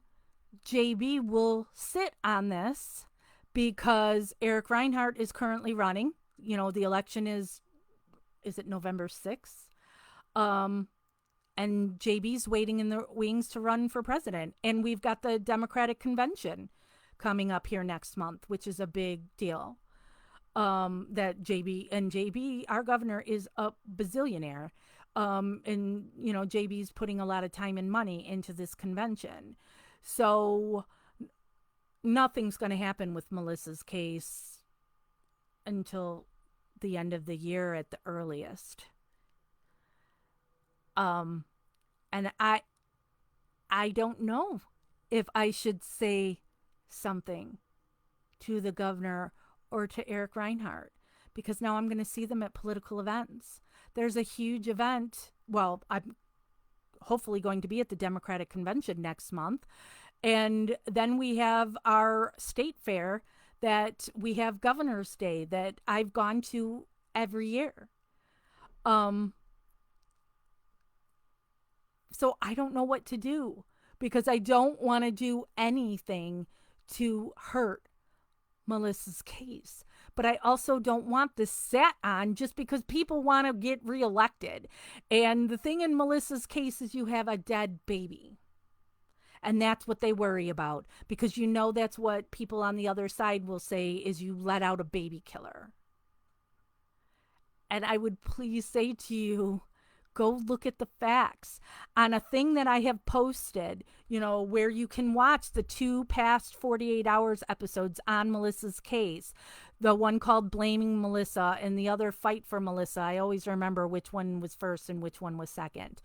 JB will sit on this, because Eric Reinhardt is currently running. You know, the election is it November 6th? And JB's waiting in the wings to run for president. And we've got the Democratic convention coming up here next month, which is a big deal. That JB, our governor, is a bazillionaire. And, you know, JB's putting a lot of time and money into this convention. So nothing's going to happen with Melissa's case until the end of the year at the earliest. And I don't know if I should say something to the governor or to Eric Reinhardt, because now I'm going to see them at political events. There's a huge event. Well, I'm hopefully going to be at the Democratic convention next month. And then we have our state fair that we have Governor's Day that I've gone to every year. So I don't know what to do, because I don't want to do anything to hurt Melissa's case. But I also don't want this sat on just because people want to get reelected. And the thing in Melissa's case is you have a dead baby. And that's what they worry about, because you know that's what people on the other side will say is you let out a baby killer. And I would please say to you, go look at the facts on a thing that I have posted, you know, where you can watch the 2 past 48 hours episodes on Melissa's case. The one called Blaming Melissa and the other Fight for Melissa. I always remember which one was first and which one was second.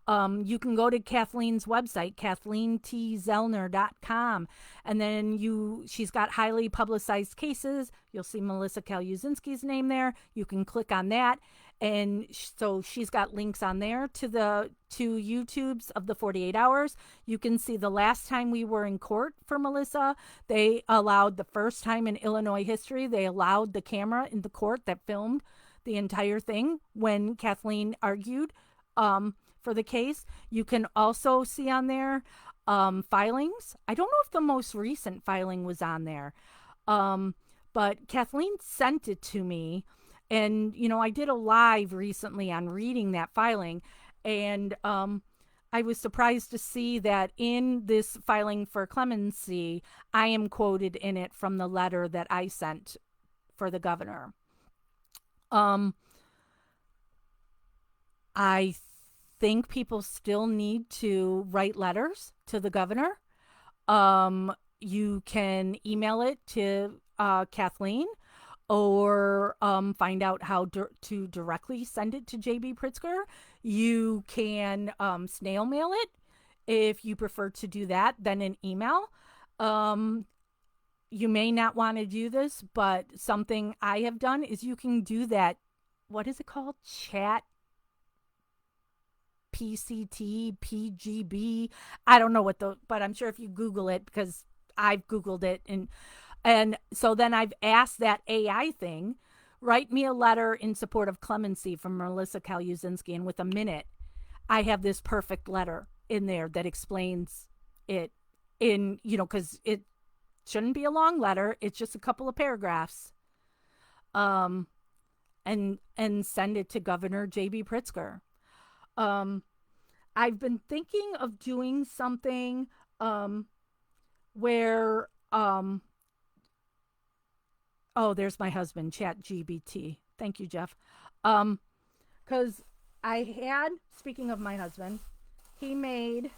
You can go to Kathleen's website, KathleenTZellner.com, and then she's got highly publicized cases. You'll see Melissa Calusinski's name there. You can click on that. And so she's got links on there to the 2 YouTubes of the 48 hours. You can see the last time we were in court for Melissa, they allowed, the first time in Illinois history, they allowed the camera in the court that filmed the entire thing when Kathleen argued for the case. You can also see on there filings. I don't know if the most recent filing was on there, but Kathleen sent it to me. And, you know, I did a live recently on reading that filing, and I was surprised to see that in this filing for clemency, I am quoted in it from the letter that I sent for the governor. I think people still need to write letters to the governor. You can email it to Kathleen, or find out how to directly send it to JB Pritzker. You can snail mail it if you prefer to do that, then an email. You may not want to do this, but something I have done is you can do that. What is it called? Chat PCT, PGB. I don't know but I'm sure if you Google it, because I've Googled it, and so then I've asked that AI thing, write me a letter in support of clemency from Melissa Calusinski. And with a minute, I have this perfect letter in there that explains it in, you know, because it shouldn't be a long letter. It's just a couple of paragraphs. And send it to Governor J.B. Pritzker. Um, I've been thinking of doing something um, where oh, there's my husband, Chat GBT. Thank you, Jeff. Um, because I had, speaking of my husband, he made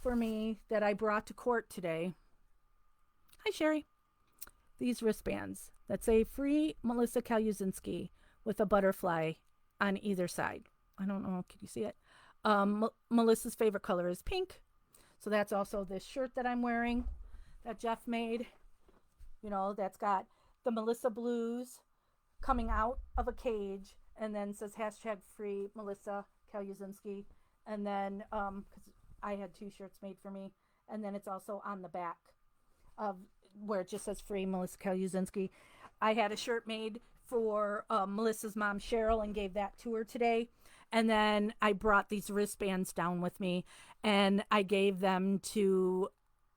for me that I brought to court today. Hi, Sherry. These wristbands that say free Melissa Calusinski with a butterfly on either side. I don't know. Can you see it? Melissa's favorite color is pink. So that's also this shirt that I'm wearing that Jeff made. You know, that's got the Melissa blues coming out of a cage and then says hashtag free Melissa Kaluzinski. And then, because I had two shirts made for me, and then it's also on the back of where it just says free Melissa Kaluzinski. I had a shirt made for Melissa's mom, Cheryl, and gave that to her today. And then I brought these wristbands down with me and I gave them to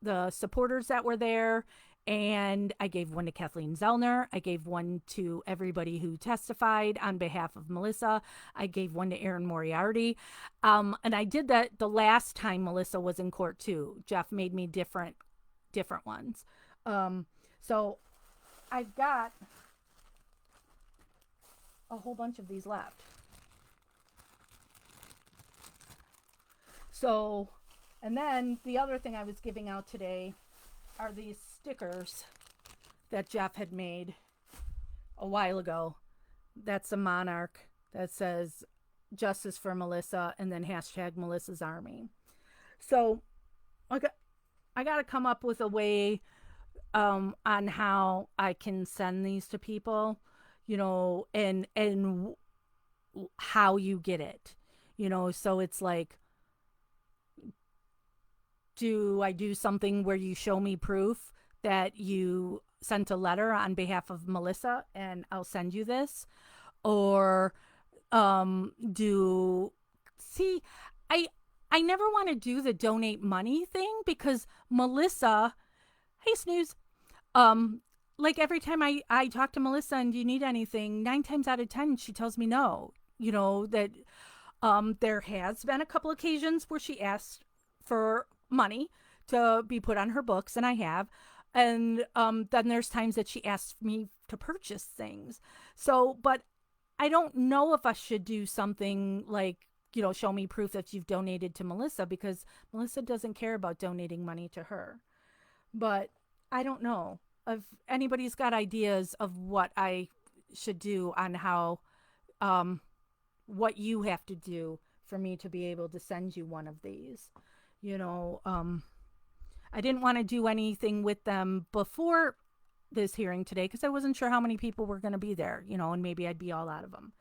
the supporters that were there. And I gave one to Kathleen Zellner. I gave one to everybody who testified on behalf of Melissa. I gave one to Erin Moriarty. And I did that the last time Melissa was in court too. Jeff made me different ones. So I've got a whole bunch of these left. So, and then the other thing I was giving out today are these stickers that Jeff had made a while ago. That's a monarch that says justice for Melissa and then hashtag Melissa's Army. So I got to come up with a way on how I can send these to people, you know, and how you get it, you know. So it's like, do I do something where you show me proof that you sent a letter on behalf of Melissa and I'll send you this? Or do see I never want to do the donate money thing because Melissa, hey Snooze, um like every time I talk to Melissa and do you need anything, 9 times out of 10 she tells me no. You know that there has been a couple occasions where she asked for money to be put on her books, and I have. And then there's times that she asks me to purchase things. So, but I don't know if I should do something like, you know, show me proof that you've donated to Melissa because Melissa doesn't care about donating money to her. But I don't know if anybody's got ideas of what I should do on how, um, what you have to do for me to be able to send you one of these. You know, I didn't want to do anything with them before this hearing today because I wasn't sure how many people were going to be there, you know, and maybe I'd be all out of them.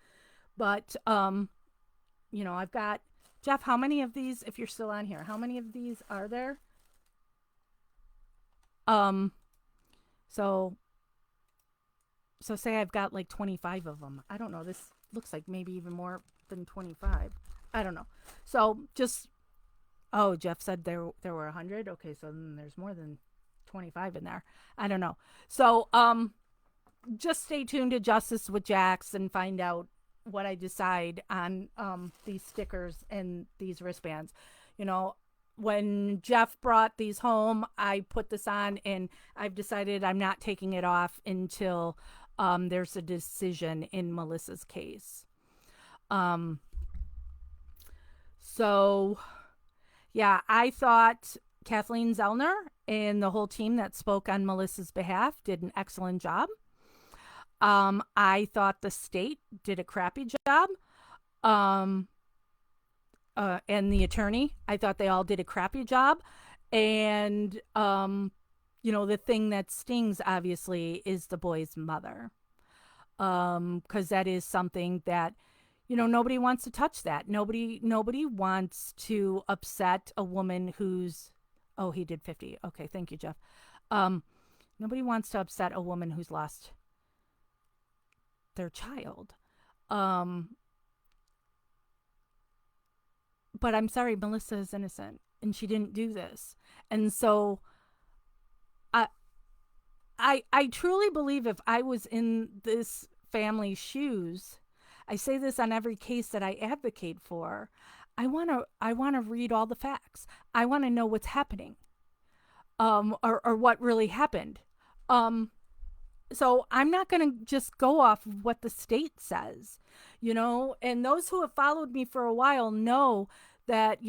But, you know, I've got, Jeff, how many of these, if you're still on here, how many of these are there? Um, so, so say I've got like 25 of them. I don't know. This looks like maybe even more than 25. I don't know. So just, oh, Jeff said there were 100. Okay, so then there's more than 25 in there. I don't know. So just stay tuned to Justice with Jax and find out what I decide on these stickers and these wristbands. You know, when Jeff brought these home, I put this on and I've decided I'm not taking it off until there's a decision in Melissa's case. Um, so yeah, I thought Kathleen Zellner and the whole team that spoke on Melissa's behalf did an excellent job. I thought the state did a crappy job. Um, and the attorney, I thought they all did a crappy job. And, you know, the thing that stings, obviously, is the boy's mother. Because that is something that, you know, nobody wants to touch that. Nobody wants to upset a woman who's, oh, he did 50. Okay, thank you, Jeff. Um, Nobody wants to upset a woman who's lost their child. Um, but I'm sorry, Melissa is innocent and she didn't do this. And so I I truly believe if I was in this family's shoes, I say this on every case that I advocate for. I want to read all the facts. I want to know what's happening. Or what really happened. Um, so I'm not going to just go off of what the state says, and those who have followed me for a while know that,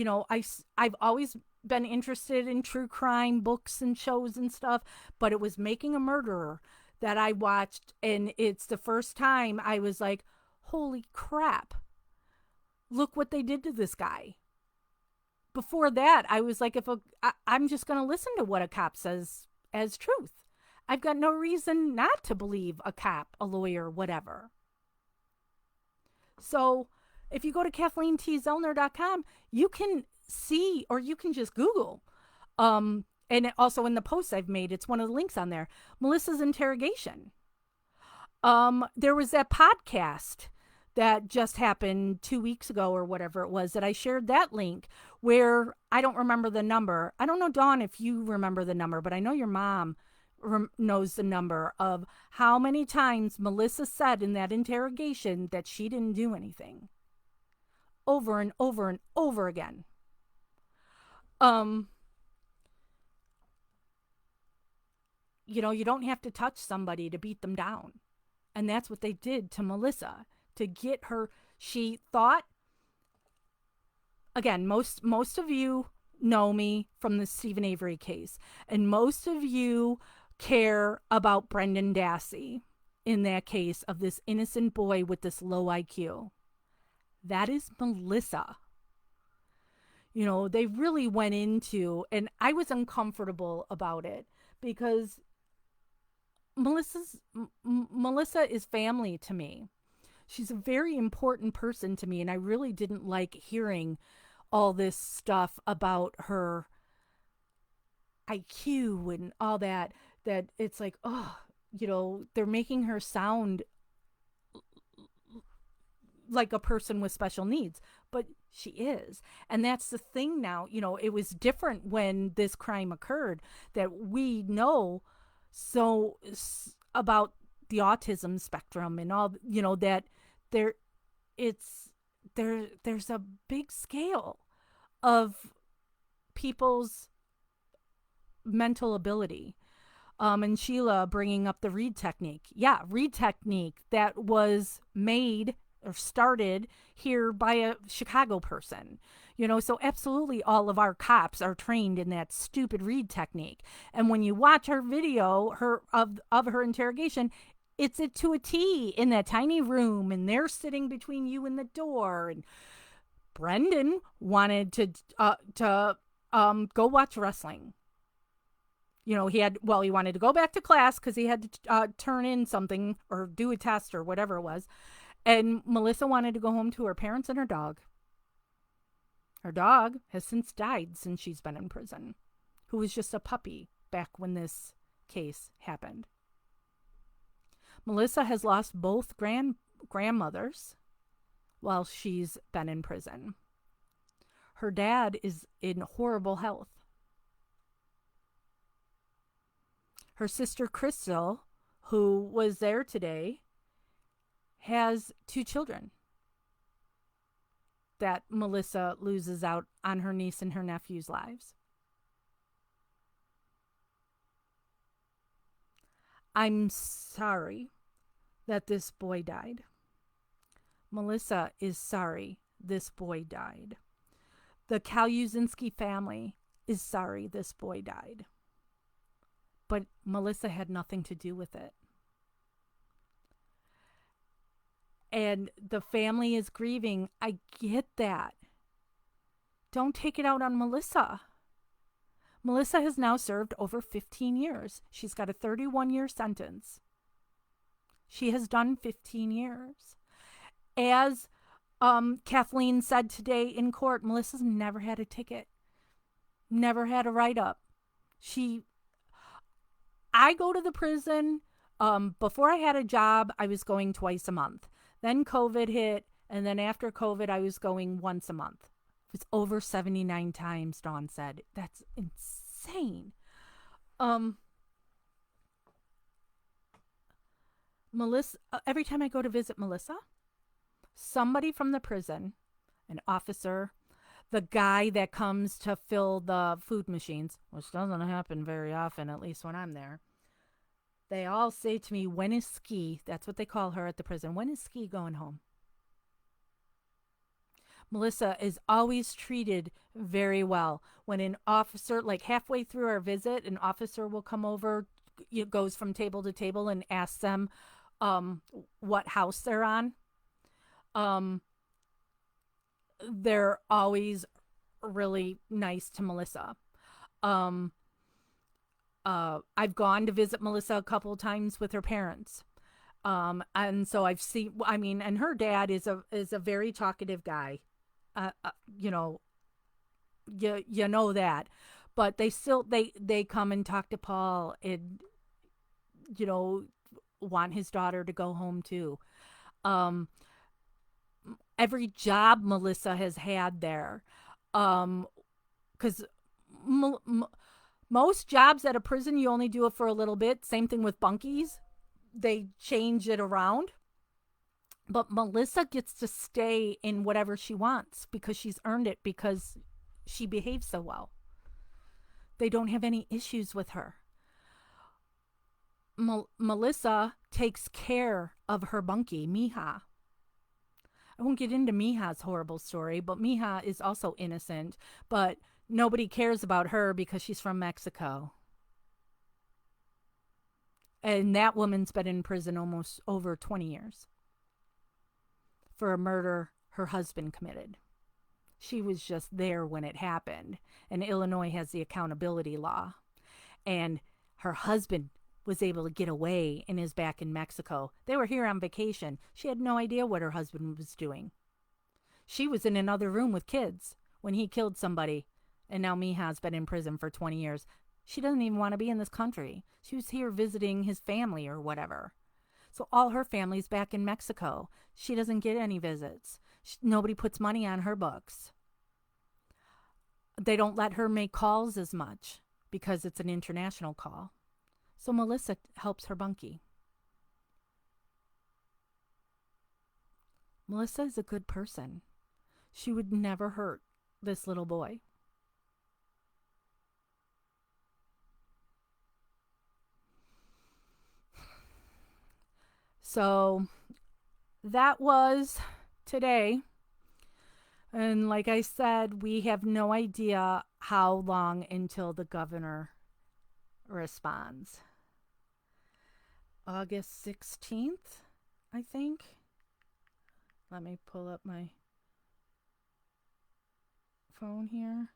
I've always been interested in true crime books and shows and stuff, but it was Making a Murderer that I watched. And it's the first time I was like, holy crap, look what they did to this guy. Before that, I was like, I'm just going to listen to what a cop says as truth. I've got no reason not to believe a cop, a lawyer, whatever. So if you go to KathleenTZellner.com, you can see, or you can just Google. And also in the posts I've made, it's one of the links on there, Melissa's interrogation. There was that podcast that just happened 2 weeks ago or whatever it was that I shared that link where I don't remember the number. I don't know, Dawn, if you remember the number, but I know your mom knows the number of how many times Melissa said in that interrogation that she didn't do anything. Over and over and over again. You don't have to touch somebody to beat them down. And that's what they did to Melissa to get her. She thought, again, most of you know me from the Stephen Avery case, and most of you care about Brendan Dassey in that case of this innocent boy with this low IQ. That is Melissa. They really went into, and I was uncomfortable about it because Melissa is family to me. She's a very important person to me, and I really didn't like hearing all this stuff about her IQ and all that it's like, oh, they're making her sound like a person with special needs, but she is. And that's the thing now. It was different when this crime occurred, that we know so about the autism spectrum and all, that there's a big scale of people's mental ability. And Sheila bringing up the Reed technique. Yeah, Reed technique that was made or started here by a Chicago person. So absolutely all of our cops are trained in that stupid Reed technique. And when you watch her video, of her interrogation, it's it to a T in that tiny room, and they're sitting between you and the door. And Brendan wanted to go watch wrestling. He wanted to go back to class because he had to turn in something or do a test or whatever it was. And Melissa wanted to go home to her parents and her dog. Her dog has since died since she's been in prison, who was just a puppy back when this case happened. Melissa has lost both grandmothers while she's been in prison. Her dad is in horrible health. Her sister Crystal, who was there today, has 2 children that Melissa loses out on her niece and her nephew's lives. I'm sorry that this boy died. Melissa is sorry this boy died. The Calusinski family is sorry this boy died. But Melissa had nothing to do with it. And the family is grieving. I get that. Don't take it out on Melissa. Melissa has now served over 15 years. She's got a 31-year sentence. She has done 15 years. As Kathleen said today in court, Melissa's never had a ticket. Never had a write-up. I go to the prison. Before I had a job, I was going twice a month. Then COVID hit, and then after COVID, I was going once a month. It was over 79 times, Dawn said. That's insane. Melissa, every time I go to visit Melissa, somebody from the prison, an officer, the guy that comes to fill the food machines, which doesn't happen very often, at least when I'm there. They all say to me, when is Ski, that's what they call her at the prison, when is Ski going home? Melissa is always treated very well. When an officer, like halfway through our visit, an officer will come over, it goes from table to table and asks them what house they're on. Um, they're always really nice to Melissa. Um, I've gone to visit Melissa a couple of times with her parents. And so I've seen, I mean, and her dad is a very talkative guy. You know, you know that, but they come and talk to Paul and, you know, want his daughter to go home too. Um, every job Melissa has had there, because m- m- most jobs at a prison you only do it for a little bit. Same thing with bunkies, they change it around. But Melissa gets to stay in whatever she wants because she's earned it because she behaves so well. They don't have any issues with her. Melissa takes care of her bunkie, Mija. I won't get into Mija's horrible story, but Mija is also innocent, but nobody cares about her because she's from Mexico. And that woman's been in prison almost over 20 years for a murder her husband committed. She was just there when it happened. And Illinois has the accountability law. And her husband was able to get away and is back in Mexico. They were here on vacation. She had no idea what her husband was doing. She was in another room with kids when he killed somebody. And now Mija's been in prison for 20 years. She doesn't even want to be in this country. She was here visiting his family or whatever. So all her family's back in Mexico. She doesn't get any visits. Nobody puts money on her books. They don't let her make calls as much because it's an international call. So Melissa helps her bunkie. Melissa is a good person. She would never hurt this little boy. So that was today. And like I said, we have no idea how long until the governor responds. August 16th, I think. Let me pull up my phone here.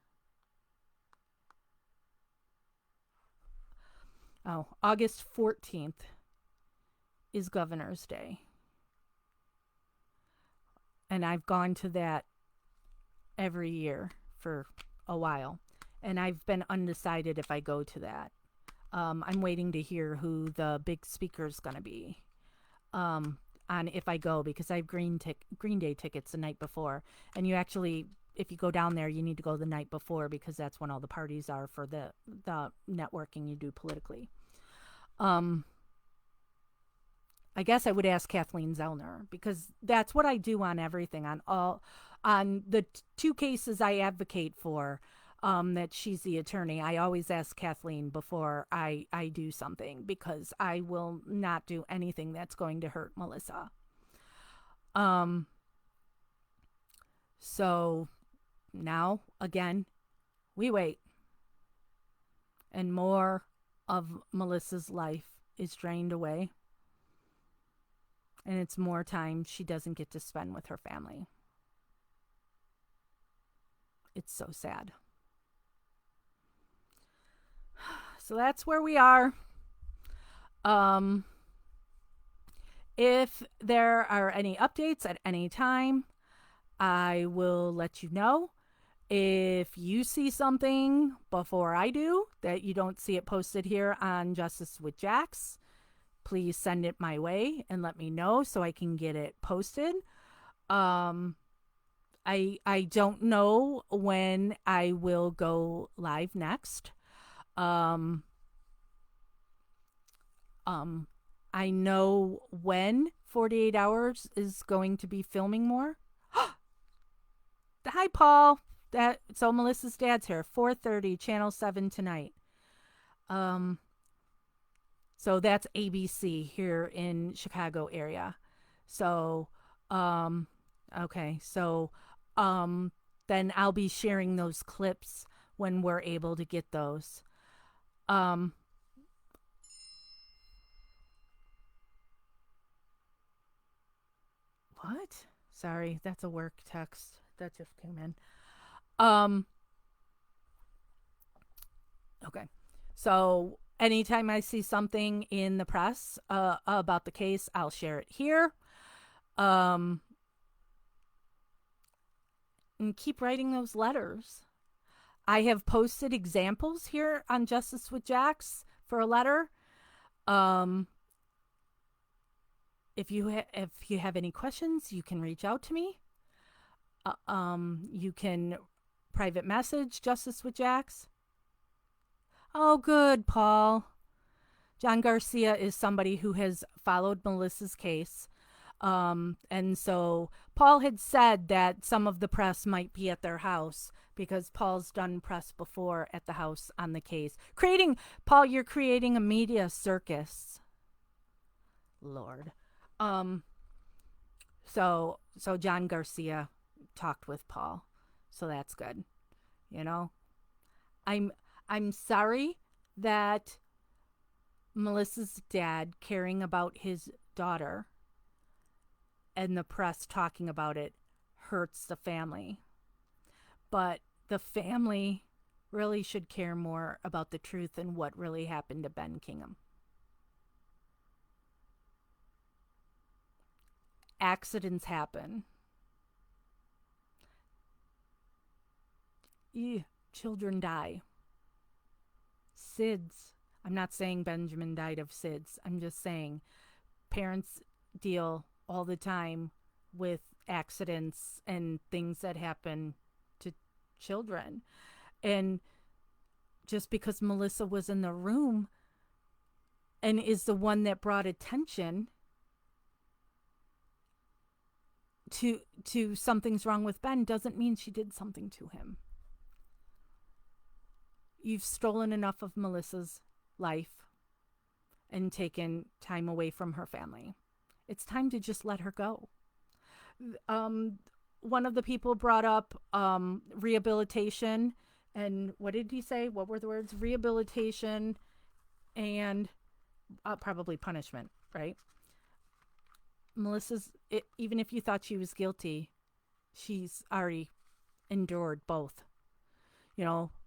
Oh, August 14th is Governor's Day. And I've gone to that every year for a while. And I've been undecided if I go to that. I'm waiting to hear who the big speaker is going to be on if I go, because I have Green Day tickets the night before. And you actually, if you go down there, you need to go the night before because that's when all the parties are for the networking you do politically. I guess I would ask Kathleen Zellner because that's what I do on everything, on the two cases I advocate for, that she's the attorney. I always ask Kathleen before I do something because I will not do anything that's going to hurt Melissa. So now, again, we wait. And more of Melissa's life is drained away. And it's more time she doesn't get to spend with her family. It's so sad. So that's where we are. If there are any updates at any time, I will let you know. If you see something before I do that you don't see it posted here on Justice with Jax, please send it my way and let me know so I can get it posted. I don't know when I will go live next. I know when 48 Hours is going to be filming more. Hi, Paul. So Melissa's dad's here. 4:30, Channel 7 tonight. Um, so that's ABC here in Chicago area. So, um, okay. So, um, then I'll be sharing those clips when we're able to get those. Um, what? Sorry, that's a work text that just came in. Um, okay. So anytime I see something in the press about the case, I'll share it here. Um, and keep writing those letters. I have posted examples here on Justice with Jax for a letter. Um, if you have any questions, you can reach out to me. You can private message Justice with Jax. Oh, good, Paul. John Garcia is somebody who has followed Melissa's case. And so Paul had said that some of the press might be at their house because Paul's done press before at the house on the case. Paul, you're creating a media circus. Lord. Um, so John Garcia talked with Paul. So that's good. You know, I'm I'm sorry that Melissa's dad caring about his daughter and the press talking about it hurts the family. But the family really should care more about the truth and what really happened to Ben Kingham. Accidents happen. Children die. SIDS. I'm not saying Benjamin died of SIDS. I'm just saying parents deal all the time with accidents and things that happen to children. And just because Melissa was in the room and is the one that brought attention to something's wrong with Ben doesn't mean she did something to him. You've stolen enough of Melissa's life and taken time away from her family. It's time to just let her go. One of the people brought up rehabilitation, and what did he say? What were the words? Rehabilitation and probably punishment, right? Even if you thought she was guilty, she's already endured both,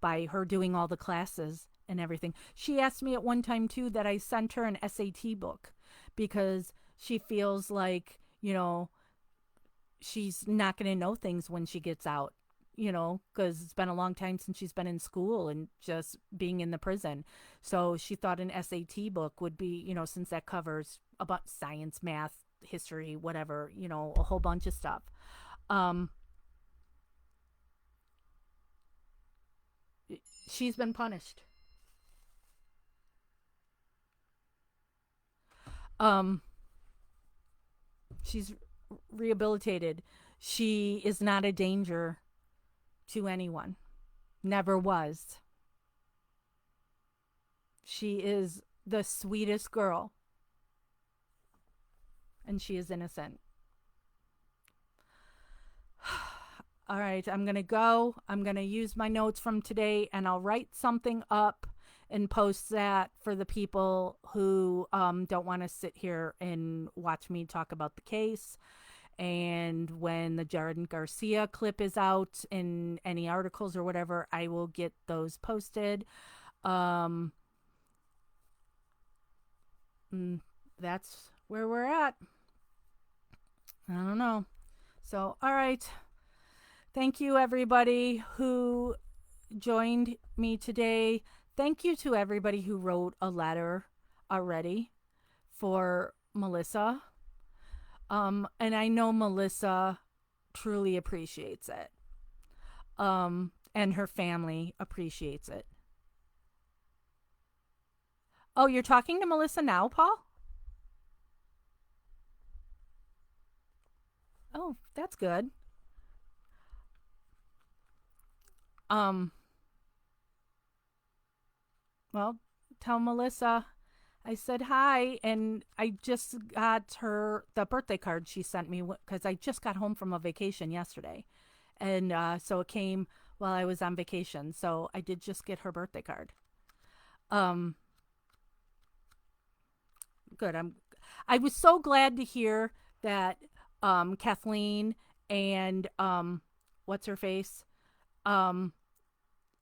by her doing all the classes and everything. She asked me at one time, too, that I sent her an SAT book because she feels like, she's not going to know things when she gets out, because it's been a long time since she's been in school and just being in the prison. So she thought an SAT book would be, since that covers about science, math, history, whatever, a whole bunch of stuff. She's been punished. Um, she's rehabilitated. She is not a danger to anyone. Never was. She is the sweetest girl. And she is innocent. All right, I'm going to go. I'm going to use my notes from today and I'll write something up and post that for the people who don't want to sit here and watch me talk about the case. And when the Jordan Garcia clip is out in any articles or whatever, I will get those posted. That's where we're at. I don't know. So, all right. Thank you, everybody who joined me today. Thank you to everybody who wrote a letter already for Melissa. And I know Melissa truly appreciates it. And her family appreciates it. Oh, you're talking to Melissa now, Paul? Oh, that's good. Um, well, tell Melissa I said hi, and I just got her the birthday card she sent me because I just got home from a vacation yesterday, and so it came while I was on vacation. So I did just get her birthday card. Um, Good. I was so glad to hear that Kathleen and what's her face um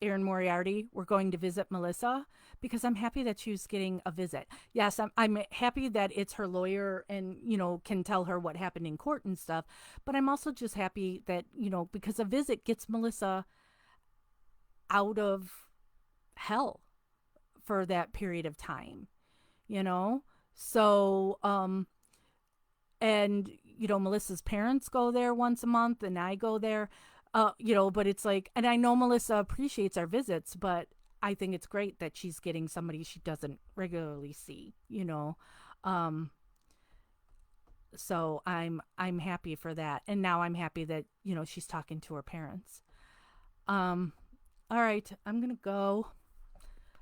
Erin Moriarty were going to visit Melissa because I'm happy that she was getting a visit. Yes, I'm happy that it's her lawyer and, can tell her what happened in court and stuff. But I'm also just happy that, because a visit gets Melissa out of hell for that period of time, you know? So, and, Melissa's parents go there once a month and I go there. But it's like, and I know Melissa appreciates our visits, but I think it's great that she's getting somebody she doesn't regularly see. Um, so I'm happy for that. And now I'm happy that, she's talking to her parents. Um, all right, I'm gonna go.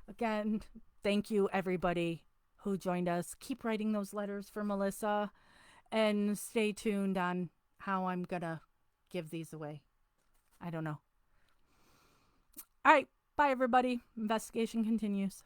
Again, thank you everybody who joined us. Keep writing those letters for Melissa and stay tuned on how I'm gonna give these away. I don't know. All right. Bye, everybody. Investigation continues.